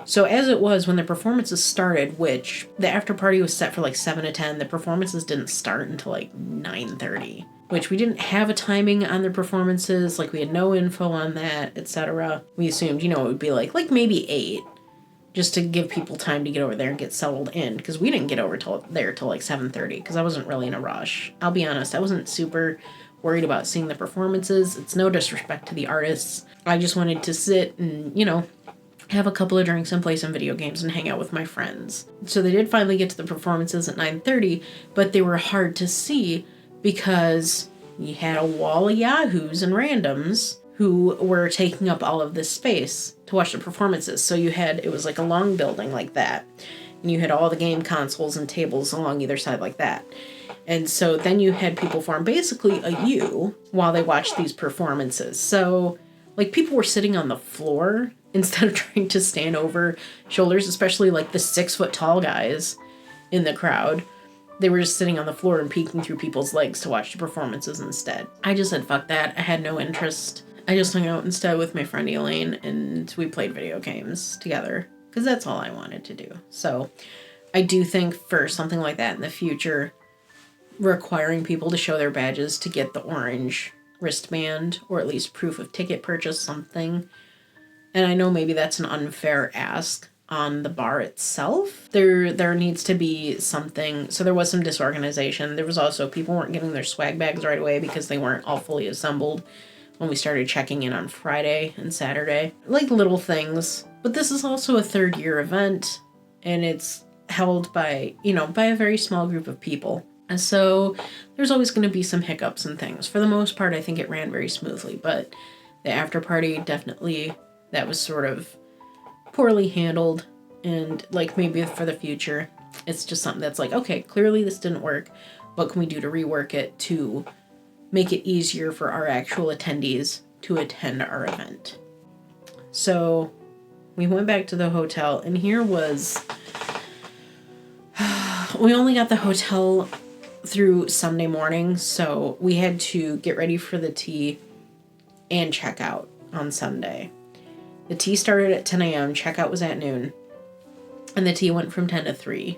So as it was, when the performances started, which the after party was set for like 7 to 10, the performances didn't start until like 9:30, which we didn't have a timing on the performances. Like, we had no info on that, etc. We assumed, it would be like maybe 8. Just to give people time to get over there and get settled in, because we didn't get over till like 7:30, because I wasn't really in a rush. I'll be honest, I wasn't super worried about seeing the performances. It's no disrespect to the artists. I just wanted to sit and, have a couple of drinks and play some video games and hang out with my friends. So they did finally get to the performances at 9:30, but they were hard to see because you had a wall of yahoos and randoms who were taking up all of this space to watch the performances. So it was like a long building like that. And you had all the game consoles and tables along either side like that. And so then you had people form basically a U while they watched these performances. So, like, people were sitting on the floor instead of trying to stand over shoulders, especially like the 6-foot tall guys in the crowd. They were just sitting on the floor and peeking through people's legs to watch the performances instead. I just said, fuck that. I had no interest. I just hung out instead with my friend Elaine and we played video games together because that's all I wanted to do. So I do think for something like that in the future, requiring people to show their badges to get the orange wristband or at least proof of ticket purchase, something. And I know maybe that's an unfair ask on the bar itself. There needs to be something. So there was some disorganization. There was also people weren't getting their swag bags right away because they weren't all fully assembled when we started checking in on Friday and Saturday. Like little things But this is also a 3rd year event, and it's held by, by a very small group of people. And so there's always going to be some hiccups and things. For the most part, I think it ran very smoothly, but the after party, definitely, that was sort of poorly handled. And like, maybe for the future, it's just something that's like, okay, clearly this didn't work. What can we do to rework it to make it easier for our actual attendees to attend our event? So we went back to the hotel, and here was... we only got the hotel through Sunday morning, so we had to get ready for the tea and check out on Sunday. The tea started at 10 a.m., checkout was at noon, and the tea went from 10 to 3,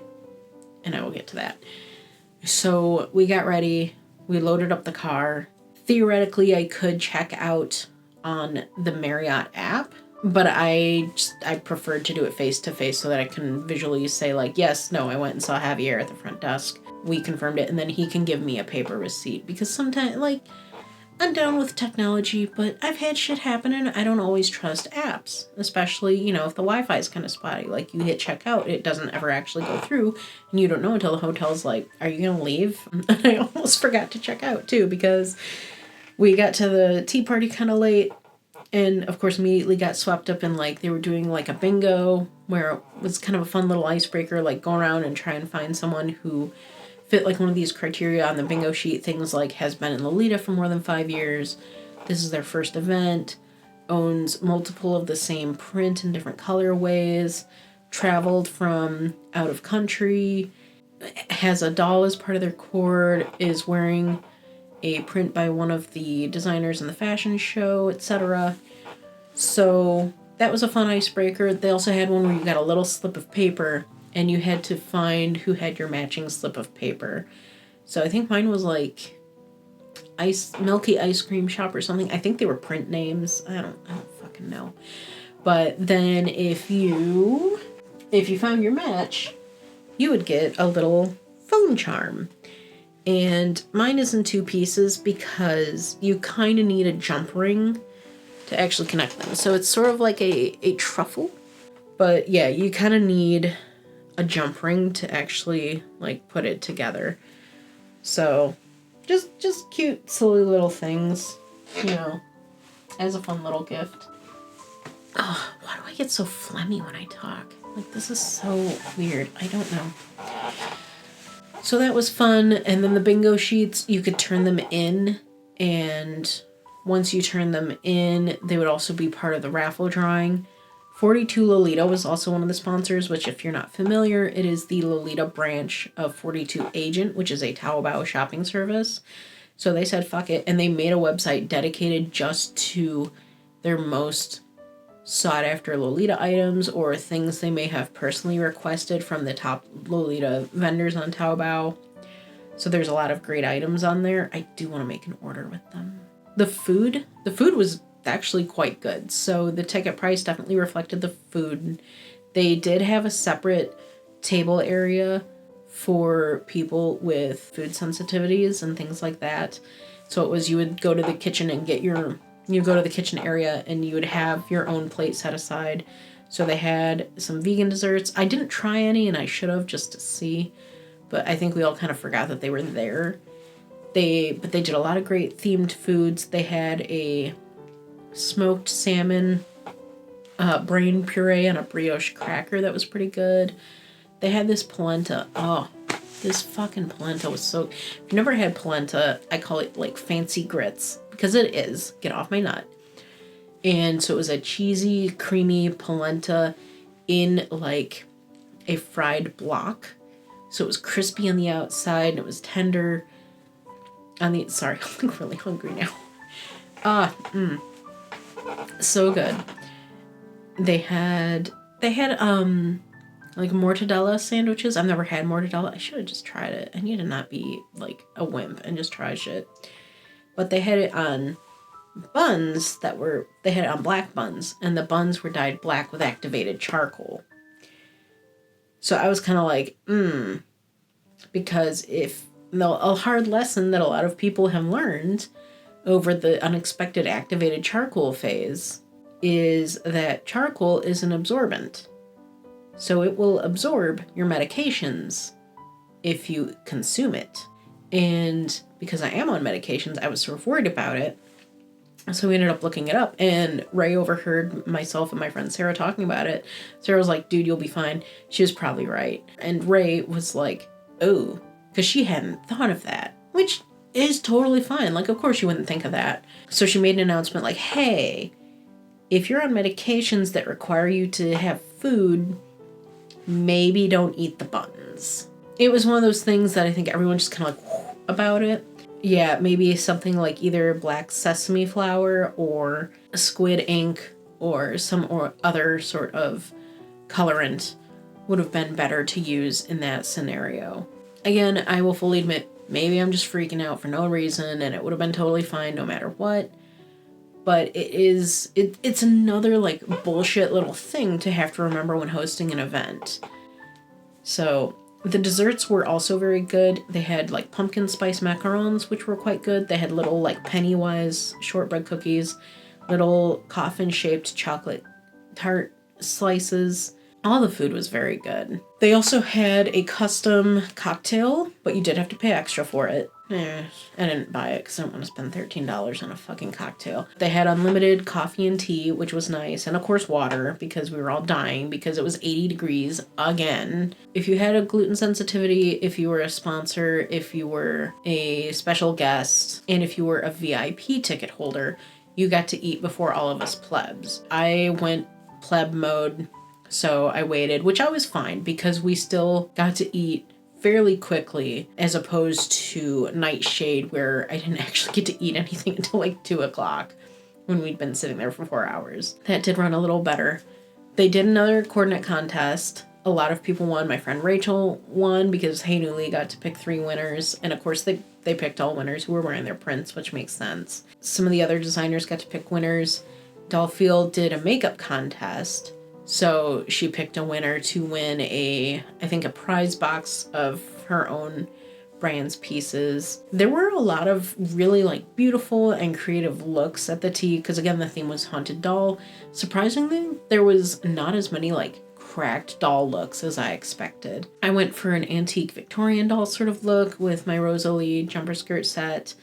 and I will get to that. So we got ready, we loaded up the car. Theoretically, I could check out on the Marriott app, but I preferred to do it face-to-face so that I can visually say, like, yes, no, I went and saw Javier at the front desk. We confirmed it, and then he can give me a paper receipt. Because sometimes, like, I'm down with technology, but I've had shit happen, and I don't always trust apps. Especially, if the Wi-Fi is kind of spotty. Like, you hit checkout, it doesn't ever actually go through, and you don't know until the hotel's like, are you going to leave? And I almost forgot to check out, too, because we got to the tea party kind of late. And, of course, immediately got swept up in, like, they were doing, like, a bingo where it was kind of a fun little icebreaker, like, go around and try and find someone who fit, like, one of these criteria on the bingo sheet. Things like has been in Lolita for more than 5 years, this is their first event, owns multiple of the same print in different colorways, traveled from out of country, has a doll as part of their cord, is wearing a print by one of the designers in the fashion show, etc. So that was a fun icebreaker. They also had one where you got a little slip of paper and you had to find who had your matching slip of paper. So I think mine was like Milky Ice Cream Shop or something. I think they were print names. I don't fucking know. But then if you found your match, you would get a little phone charm. And mine is in 2 pieces because you kind of need a jump ring to actually connect them. So it's sort of like a truffle. But yeah, you kind of need a jump ring to actually like put it together. So just cute, silly little things, as a fun little gift. Oh, why do I get so phlegmy when I talk? Like, this is so weird. I don't know. So that was fun, and then the bingo sheets, you could turn them in, and once you turn them in, they would also be part of the raffle drawing. 42 Lolita was also one of the sponsors, which if you're not familiar, it is the Lolita branch of 42 Agent, which is a Taobao shopping service. So they said, fuck it, and they made a website dedicated just to their most sought-after Lolita items or things they may have personally requested from the top Lolita vendors on Taobao. So there's a lot of great items on there. I do want to make an order with them. The food was actually quite good. So the ticket price definitely reflected the food. They did have a separate table area for people with food sensitivities and things like that. So it was, you would go to the kitchen and you go to the kitchen area and you would have your own plate set aside. So they had some vegan desserts. I didn't try any, and I should have, just to see. But I think we all kind of forgot that they were there. But they did a lot of great themed foods. They had a smoked salmon brain puree on a brioche cracker that was pretty good. They had this polenta. Oh, this fucking polenta was so... If you've never had polenta, I call it like fancy grits. Because it is. Get off my nut. And so it was a cheesy, creamy polenta in like a fried block. So it was crispy on the outside and it was tender on the... Sorry, I'm like really hungry now. So good. They had like mortadella sandwiches. I've never had mortadella. I should have just tried it. I need to not be like a wimp and just try shit. But they had it on buns they had it on black buns, and the buns were dyed black with activated charcoal. So I was kind of like, because a hard lesson that a lot of people have learned over the unexpected activated charcoal phase is that charcoal is an absorbent. So it will absorb your medications if you consume it. And because I am on medications, I was sort of worried about it. So we ended up looking it up, and Ray overheard myself and my friend Sarah talking about it. Sarah was like, dude, you'll be fine. She was probably right. And Ray was like, oh, because she hadn't thought of that, which is totally fine. Like, of course you wouldn't think of that. So she made an announcement like, hey, if you're on medications that require you to have food, maybe don't eat the buttons. It was one of those things that I think everyone just kind of like whoo about it. Yeah, maybe something like either black sesame flour or squid ink or some or other sort of colorant would have been better to use in that scenario. Again, I will fully admit, maybe I'm just freaking out for no reason and it would have been totally fine no matter what. But it's another like bullshit little thing to have to remember when hosting an event. So the desserts were also very good. They had like pumpkin spice macarons, which were quite good. They had little like Pennywise shortbread cookies, little coffin-shaped chocolate tart slices. All the food was very good. They also had a custom cocktail, but you did have to pay extra for it. I didn't buy it because I don't want to spend $13 on a fucking cocktail. They had unlimited coffee and tea, which was nice. And of course water, because we were all dying because it was 80 degrees again. If you had a gluten sensitivity, if you were a sponsor, if you were a special guest, and if you were a VIP ticket holder, you got to eat before all of us plebs. I went pleb mode, so I waited, which I was fine because we still got to eat fairly quickly as opposed to Nightshade where I didn't actually get to eat anything until like 2 o'clock when we'd been sitting there for 4 hours. That did run a little better. They did another coordinate contest. A lot of people won. My friend Rachel won because Hey Newly got to pick 3 winners. And of course they picked all winners who were wearing their prints, which makes sense. Some of the other designers got to pick winners. Dollfield did a makeup contest. So she picked a winner to win I think a prize box of her own brand's pieces. There were a lot of really like beautiful and creative looks at the tea because again the theme was haunted doll. Surprisingly, there was not as many like cracked doll looks as I expected. I went for an antique Victorian doll sort of look with my Rosalie jumper skirt set.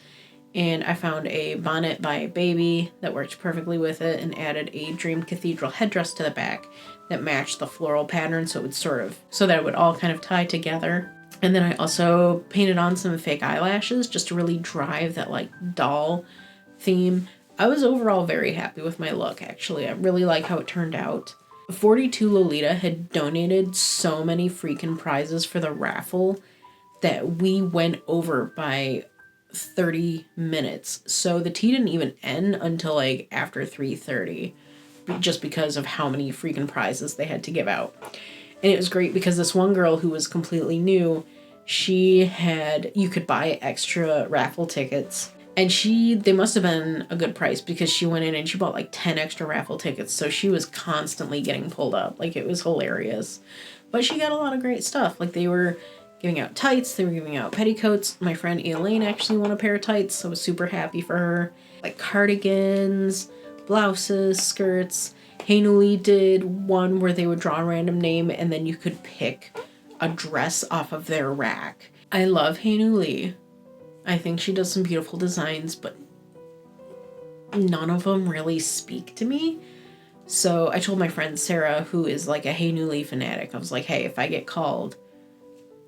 And I found a bonnet by Baby that worked perfectly with it and added a Dream Cathedral headdress to the back that matched the floral pattern so that it would all kind of tie together. And then I also painted on some fake eyelashes just to really drive that like doll theme. I was overall very happy with my look, actually. I really like how it turned out. 42 Lolita had donated so many freaking prizes for the raffle that we went over by 30 minutes. So the tea didn't even end until like after 3:30 just because of how many freaking prizes they had to give out. And it was great because this one girl who was completely new, you could buy extra raffle tickets and they must have been a good price because she went in and she bought like 10 extra raffle tickets. So she was constantly getting pulled up. Like it was hilarious, but she got a lot of great stuff. Like they were giving out tights, they were giving out petticoats. My friend Elaine actually won a pair of tights, so I was super happy for her. Like cardigans, blouses, skirts. Hey Newly did one where they would draw a random name and then you could pick a dress off of their rack. I love Hey Newly. I think she does some beautiful designs, but none of them really speak to me. So I told my friend Sarah, who is like a Hey Newly fanatic, I was like, hey, if I get called,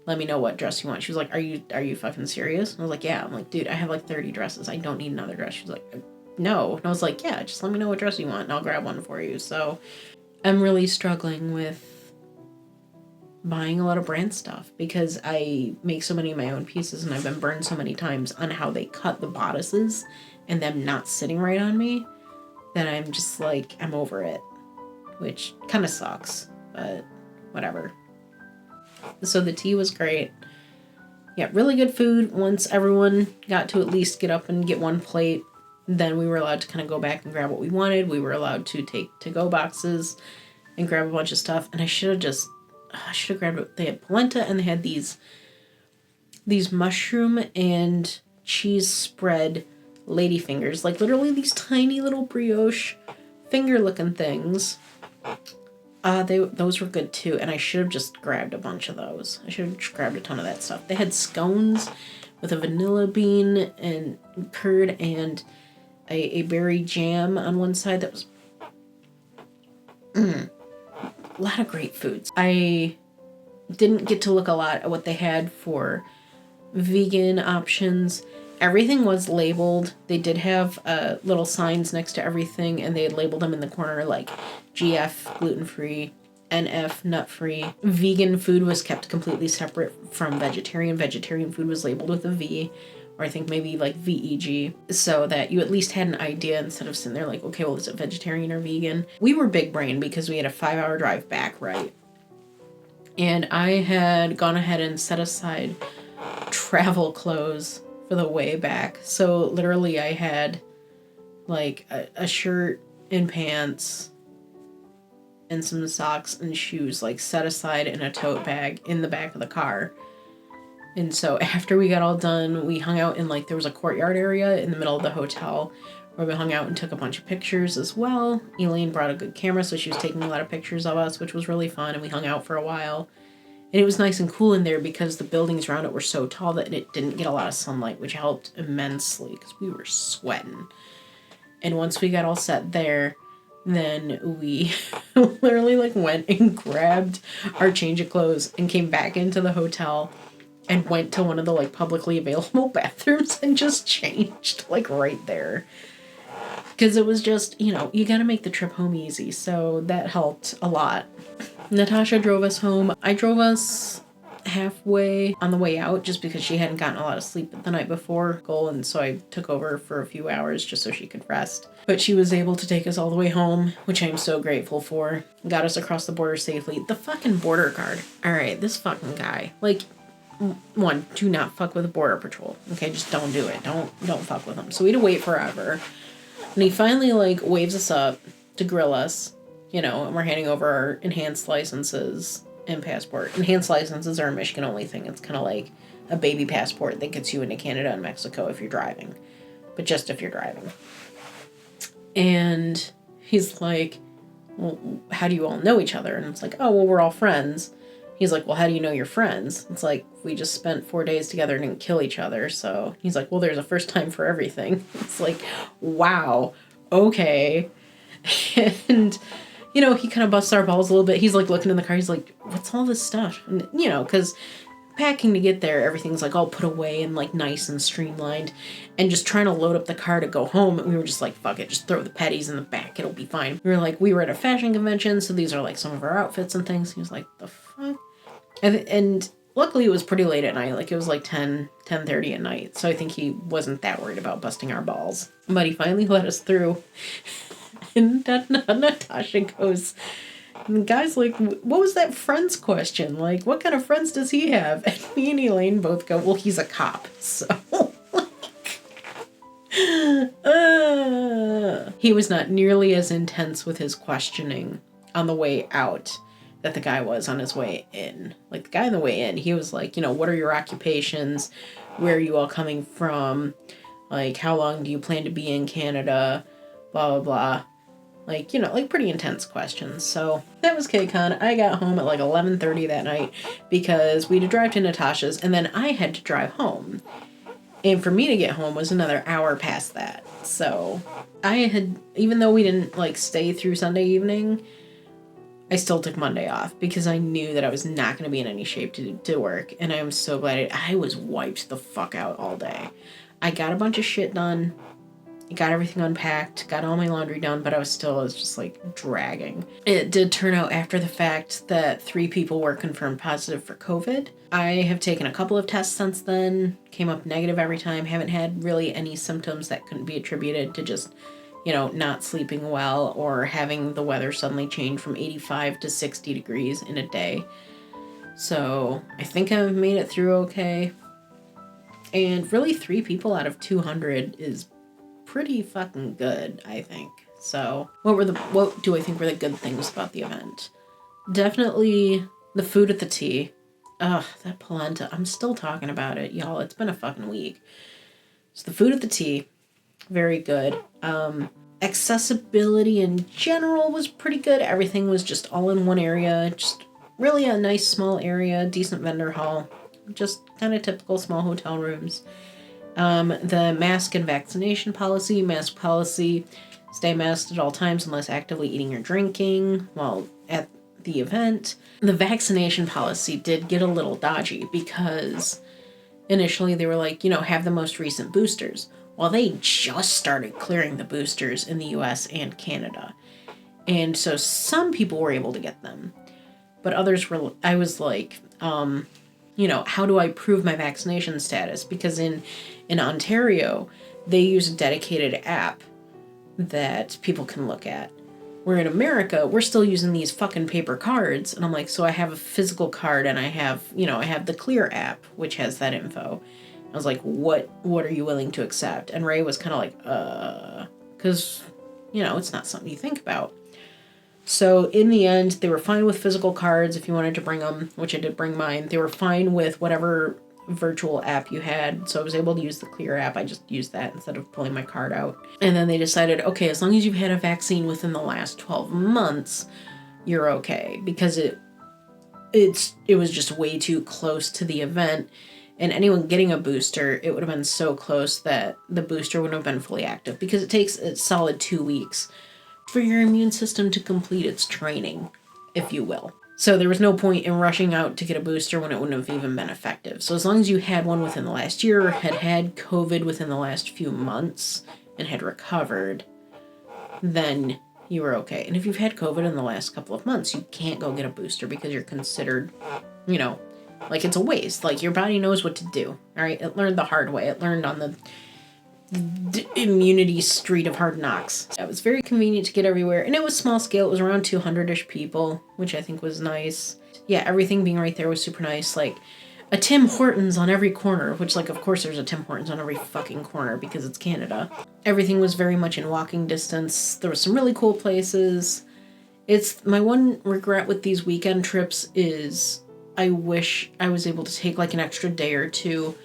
let me know what dress you want. She was like, are you fucking serious? And I was like, yeah. I'm like, dude, I have like 30 dresses. I don't need another dress. She was like, no. And I was like, yeah, just let me know what dress you want and I'll grab one for you. So I'm really struggling with buying a lot of brand stuff because I make so many of my own pieces and I've been burned so many times on how they cut the bodices and them not sitting right on me that I'm just like, I'm over it, which kind of sucks, but whatever. So the tea was great. Yeah, really good food. Once everyone got to at least get up and get one plate, then we were allowed to kind of go back and grab what we wanted. We were allowed to take to-go boxes and grab a bunch of stuff. And I should have grabbed it. They had polenta and they had these mushroom and cheese spread ladyfingers. Like literally these tiny little brioche finger looking things. Those were good too, and I should have just grabbed a bunch of those. I should have just grabbed a ton of that stuff. They had scones with a vanilla bean and curd and a berry jam on one side that was a lot of great foods. I didn't get to look a lot at what they had for vegan options. Everything was labeled. They did have little signs next to everything, and they had labeled them in the corner like GF, gluten-free, NF, nut-free. Vegan food was kept completely separate from vegetarian. Vegetarian food was labeled with a V, or I think maybe like VEG, so that you at least had an idea instead of sitting there like, okay, well, is it vegetarian or vegan? We were big brain because we had a 5-hour drive back, right? And I had gone ahead and set aside travel clothes for the way back. So literally I had like a shirt and pants and some socks and shoes like set aside in a tote bag in the back of the car. And so after we got all done, we hung out in like, there was a courtyard area in the middle of the hotel where we hung out and took a bunch of pictures as well. Elaine brought a good camera, so she was taking a lot of pictures of us, which was really fun, and we hung out for a while. And it was nice and cool in there because the buildings around it were so tall that it didn't get a lot of sunlight, which helped immensely because we were sweating. And once we got all set there, then we literally like went and grabbed our change of clothes and came back into the hotel and went to one of the like publicly available bathrooms and just changed like right there. Because it was just, you know, you got to make the trip home easy. So that helped a lot. Natasha drove us home. I drove us halfway on the way out just because she hadn't gotten a lot of sleep the night before. And so I took over for a few hours just so she could rest. But she was able to take us all the way home, which I'm so grateful for. Got us across the border safely. The fucking border guard. All right, this fucking guy. Like, one, do not fuck with the border patrol. Okay, just don't do it. Don't fuck with them. So we had to wait forever. And he finally, like, waves us up to grill us, you know, and we're handing over our enhanced licenses and passport. Enhanced licenses are a Michigan-only thing. It's kind of like a baby passport that gets you into Canada and Mexico if you're driving. But just if you're driving. And he's like, well, how do you all know each other? And it's like, oh, well, we're all friends. He's like, well, how do you know you're friends? It's like, we just spent 4 days together and didn't kill each other. So he's like, well, there's a first time for everything. It's like, wow, okay. And, you know, he kind of busts our balls a little bit. He's like looking in the car. He's like, what's all this stuff? And, you know, because packing to get there, everything's like all put away and like nice and streamlined. And just trying to load up the car to go home. And we were just like, fuck it, just throw the petties in the back. It'll be fine. We were at a fashion convention. So these are like some of our outfits and things. He was like, the fuck? And luckily it was pretty late at night. Like it was like 10:30 at night. So I think he wasn't that worried about busting our balls. But he finally let us through. And Natasha goes, and the guy's like, what was that friends question? Like, what kind of friends does he have? And me and Elaine both go, well, he's a cop. So, he was not nearly as intense with his questioning on the way out that the guy was on his way in. Like, the guy on the way in, he was like, you know, what are your occupations? Where are you all coming from? Like, how long do you plan to be in Canada? Blah, blah, blah. Like, you know, like pretty intense questions. So that was Kei Con. I got home at like 11:30 that night because we had to drive to Natasha's and then I had to drive home. And for me to get home was another hour past that. So I had, even though we didn't like stay through Sunday evening, I still took Monday off because I knew that I was not going to be in any shape to work. And I am so glad I was wiped the fuck out all day. I got a bunch of shit done. Got everything unpacked, got all my laundry done, but I was just like dragging. It did turn out after the fact that 3 people were confirmed positive for COVID. I have taken a couple of tests since then, came up negative every time, haven't had really any symptoms that couldn't be attributed to just, you know, not sleeping well or having the weather suddenly change from 85 to 60 degrees in a day. So I think I've made it through okay. And really 3 people out of 200 is pretty fucking good, I think. So, what do I think were the good things about the event? Definitely the food at the tea. Ugh, that polenta. I'm still talking about it, y'all. It's been a fucking week. So the food at the tea, very good. Accessibility in general was pretty good. Everything was just all in one area. Just really a nice small area, decent vendor hall. Just kind of typical small hotel rooms. The mask and vaccination policy. Mask policy, stay masked at all times unless actively eating or drinking while at the event. The vaccination policy did get a little dodgy because initially they were like, have the most recent boosters. Well, they just started clearing the boosters in the US and Canada. And so some people were able to get them. But others were, I was like, how do I prove my vaccination status? Because in Ontario, they use a dedicated app that people can look at. Where in America, we're still using these fucking paper cards. And I'm like, so I have a physical card and I have the Clear app, which has that info. I was like, what are you willing to accept? And Ray was kind of like, because, it's not something you think about. So in the end, they were fine with physical cards if you wanted to bring them, which I did bring mine. They were fine with whatever virtual app you had. So I was able to use the Clear app. I just used that instead of pulling my card out. And then they decided, okay, as long as you've had a vaccine within the last 12 months, you're okay. Because it was just way too close to the event. And anyone getting a booster, it would have been so close that the booster wouldn't have been fully active. Because it takes a solid 2 weeks for your immune system to complete its training, if you will. So there was no point in rushing out to get a booster when it wouldn't have even been effective. So as long as you had one within the last year, had COVID within the last few months, and had recovered, then you were okay. And if you've had COVID in the last couple of months, you can't go get a booster because you're considered, like it's a waste. Like your body knows what to do. All right. It learned the hard way. It learned on the immunity street of hard knocks. It was very convenient to get everywhere. And it was small scale. It was around 200-ish people, which I think was nice. Yeah. Everything being right there was super nice. Like a Tim Hortons on every corner, which of course there's a Tim Hortons on every fucking corner because it's Canada. Everything was very much in walking distance. There were some really cool places. It's my one regret with these weekend trips is I wish I was able to take an extra day or two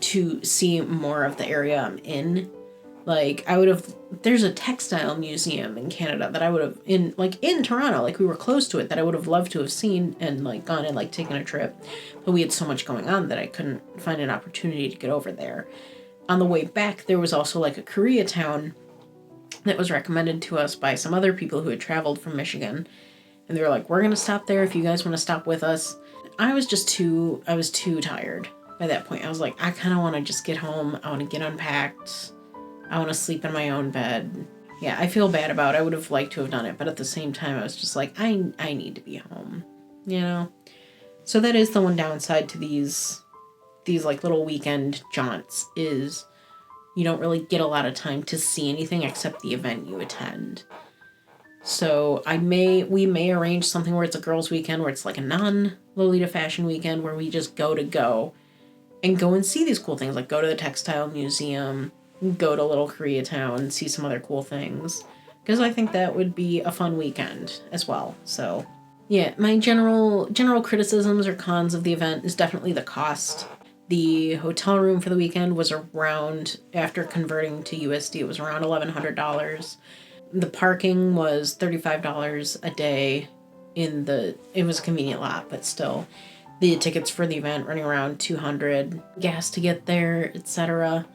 to see more of the area I'm in. There's a textile museum in Canada that I would have, in Toronto, we were close to it, that I would have loved to have seen and gone and taken a trip. But we had so much going on that I couldn't find an opportunity to get over there. On the way back, there was also a Koreatown that was recommended to us by some other people who had traveled from Michigan. And they were like, we're going to stop there if you guys want to stop with us. I was too tired by that point. I was like, I kind of want to just get home. I want to get unpacked. I want to sleep in my own bed. Yeah, I feel bad about it. I would have liked to have done it. But at the same time, I was just like, I need to be home, So that is the one downside to these little weekend jaunts is you don't really get a lot of time to see anything except the event you attend. So we may arrange something where it's a girls' weekend, where it's a non-Lolita fashion weekend, where we just go and see these cool things, go to the textile museum, go to Little Koreatown, see some other cool things, because I think that would be a fun weekend as well. So yeah, my general criticisms or cons of the event is definitely the cost. The hotel room for the weekend was around, after converting to USD, it was around $1,100. The parking was $35 a day it was a convenient lot, but still. The tickets for the event running around $200, gas to get there, etc.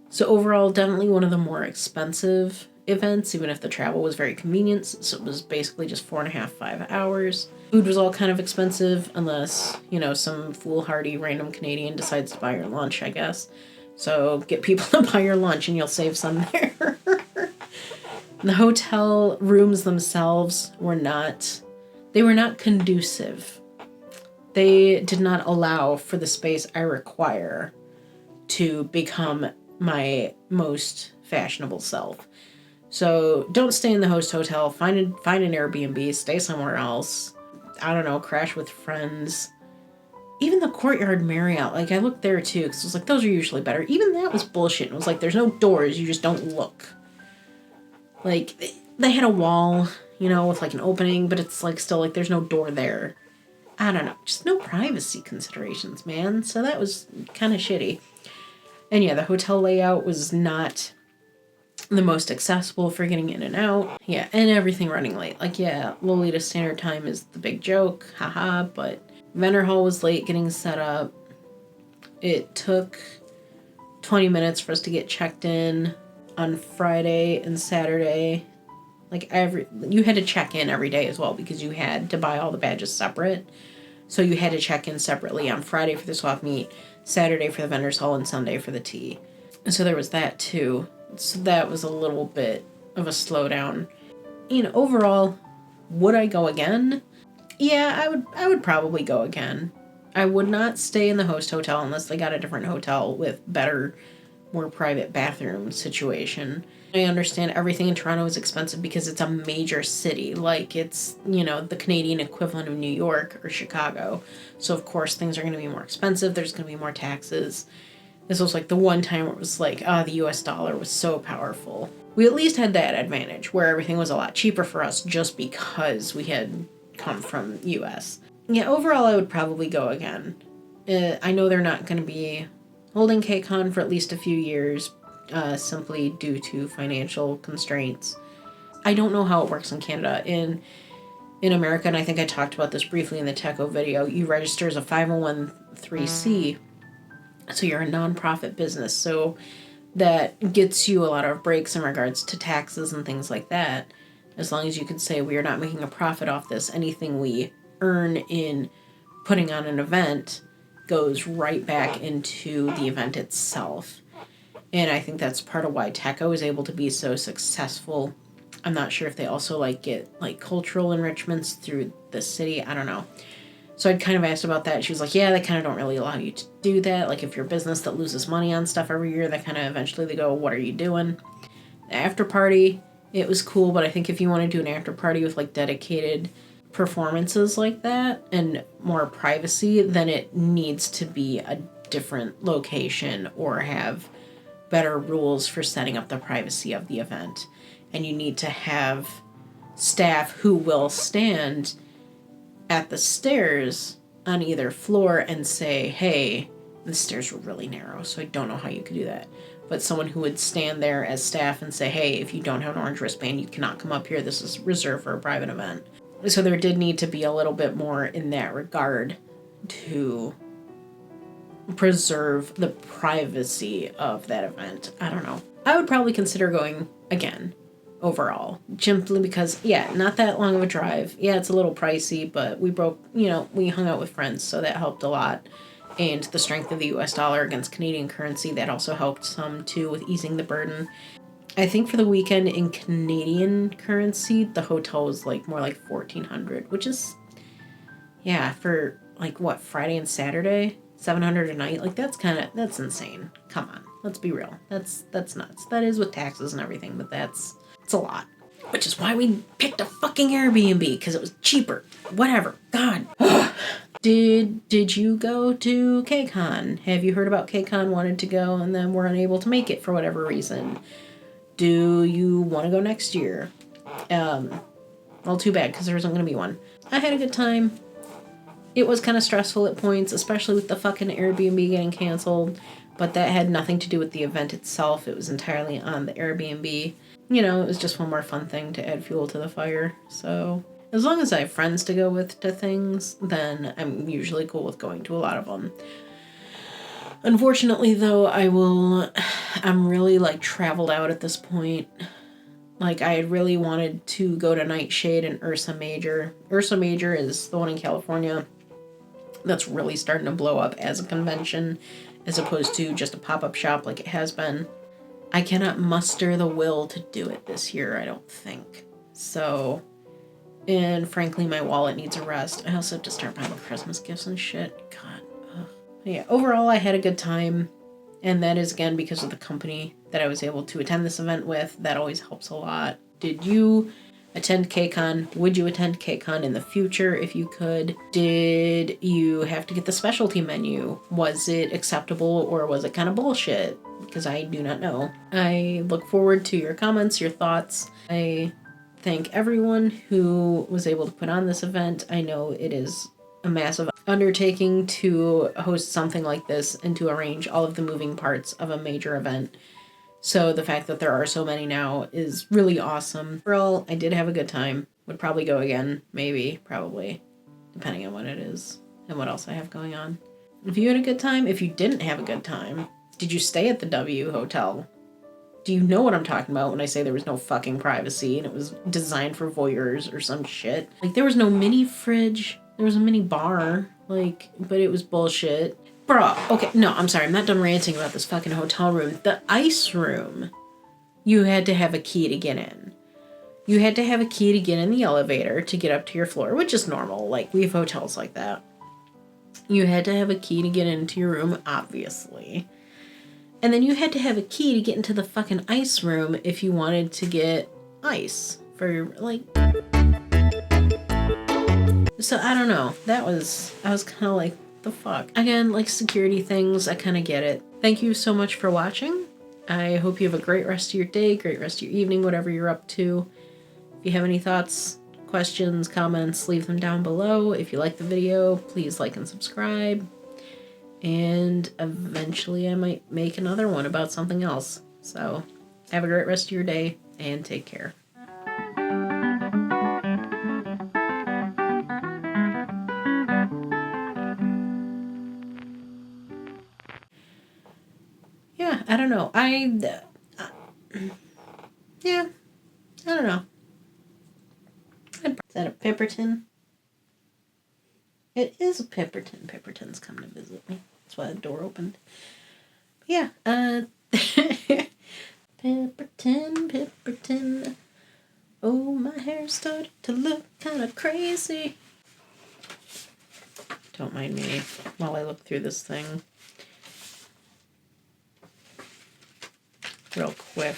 So overall, definitely one of the more expensive events, even if the travel was very convenient. So it was basically just 4.5 hours. Food was all kind of expensive, unless, some foolhardy random Canadian decides to buy your lunch, I guess. So get people to buy your lunch and you'll save some there. The hotel rooms themselves were not conducive. They did not allow for the space I require to become my most fashionable self. So don't stay in the host hotel. Find an AirBNB. Stay somewhere else. I don't know. Crash with friends. Even the Courtyard Marriott. I looked there too because it was those are usually better. Even that was bullshit. It was there's no doors. You just don't look. They had a wall, with an opening, but it's still there's no door there. I don't know. Just no privacy considerations, man. So that was kind of shitty. And yeah, the hotel layout was not the most accessible for getting in and out. Yeah, and everything running late. Like, yeah, Lolita Standard Time is the big joke, haha, but vendor hall was late getting set up. It took 20 minutes for us to get checked in on Friday and Saturday. Like, you had to check in every day as well because you had to buy all the badges separate. So you had to check in separately on Friday for the swap meet, Saturday for the vendor's hall, and Sunday for the tea. So there was that too. So that was a little bit of a slowdown. You know, overall, would I go again? Yeah, I would probably go again. I would not stay in the host hotel unless they got a different hotel with better, more private bathroom situation. I understand everything in Toronto is expensive because it's a major city. Like, it's, you know, the Canadian equivalent of New York or Chicago. So, of course, things are going to be more expensive. There's going to be more taxes. This was like the one time where it was like, the US dollar was so powerful. We at least had that advantage where everything was a lot cheaper for us just because we had come from US. Yeah, overall, I would probably go again. I know they're not going to be holding Kei Con for at least a few years, simply due to financial constraints. I don't know how it works in Canada. In America, and I think I talked about this briefly in the Techo video, you register as a 501(c), so you're a nonprofit business. So that gets you a lot of breaks in regards to taxes and things like that. As long as you can say, we are not making a profit off this, anything we earn in putting on an event goes right back into the event itself. And I think that's part of why Techo is able to be so successful. I'm not sure if they also get cultural enrichments through the city. I don't know. So I'd kind of asked about that. She was like, yeah, they kind of don't really allow you to do that. Like, if you're a business that loses money on stuff every year, they kind of eventually they go, what are you doing? The after party, it was cool, but I think if you want to do an after party with dedicated performances like that and more privacy, then it needs to be a different location or have better rules for setting up the privacy of the event. And you need to have staff who will stand at the stairs on either floor and say, hey, the stairs were really narrow, so I don't know how you could do that. But someone who would stand there as staff and say, hey, if you don't have an orange wristband, you cannot come up here. This is reserved for a private event. So there did need to be a little bit more in that regard to preserve the privacy of that event. I don't know. I would probably consider going again overall, simply because, yeah, not that long of a drive. Yeah, it's a little pricey, but we hung out with friends, so that helped a lot. And the strength of the US dollar against Canadian currency, that also helped some too with easing the burden. I think for the weekend in Canadian currency, the hotel was more like $1,400, which is, yeah, for Friday and Saturday, $700 a night. That's insane. Come on, let's be real. That's nuts. That is with taxes and everything, but it's a lot. Which is why we picked a fucking Airbnb, because it was cheaper. Whatever. God. Did you go to Kei Con? Have you heard about Kei Con, wanted to go, and then were unable to make it for whatever reason? Do you want to go next year? Well, too bad, because there isn't going to be one. I had a good time. It was kind of stressful at points, especially with the fucking Airbnb getting canceled, but that had nothing to do with the event itself. It was entirely on the Airbnb. It was just one more fun thing to add fuel to the fire. So as long as I have friends to go with to things, then I'm usually cool with going to a lot of them. Unfortunately, though, I'm really traveled out at this point. I had really wanted to go to Nightshade and Ursa Major. Ursa Major is the one in California that's really starting to blow up as a convention, as opposed to just a pop-up shop like it has been. I cannot muster the will to do it this year, I don't think. So, and frankly, my wallet needs a rest. I also have to start buying Christmas gifts and shit. God. Ugh. Yeah, overall, I had a good time. And that is, again, because of the company that I was able to attend this event with. That always helps a lot. Did you attend Kei Con? Would you attend Kei Con in the future if you could? Did you have to get the specialty menu? Was it acceptable or was it kind of bullshit? Because I do not know. I look forward to your comments, your thoughts. I thank everyone who was able to put on this event. I know it is a massive undertaking to host something like this and to arrange all of the moving parts of a major event So the fact that there are so many now is really awesome. Overall, I did have a good time. Would probably go again, maybe, probably, depending on what it is and what else I have going on. If you had a good time, if you didn't have a good time, did you stay at the W Hotel? Do you know what I'm talking about when I say there was no fucking privacy and it was designed for voyeurs or some shit? Like, there was no mini fridge. There was a mini bar, like, but it was bullshit. Bruh, okay, no, I'm sorry. I'm not done ranting about this fucking hotel room. The ice room, you had to have a key to get in. You had to have a key to get in the elevator to get up to your floor, which is normal. Like, we have hotels like that. You had to have a key to get into your room, obviously. And then you had to have a key to get into the fucking ice room if you wanted to get ice for your, like... So, I don't know. I was kind of like, the fuck? Again, like security things, I kind of get it. Thank you so much for watching. I hope you have a great rest of your day, great rest of your evening, whatever you're up to. If you have any thoughts, questions, comments, leave them down below. If you like the video, please like and subscribe. And eventually I might make another one about something else. So have a great rest of your day and take care. Yeah, I don't know. Yeah, I don't know. Is that a Pipperton? It is a Pipperton. Pipperton's come to visit me. That's why the door opened. But yeah, Pipperton. Oh, my hair started to look kind of crazy. Don't mind me while I look through this thing real quick.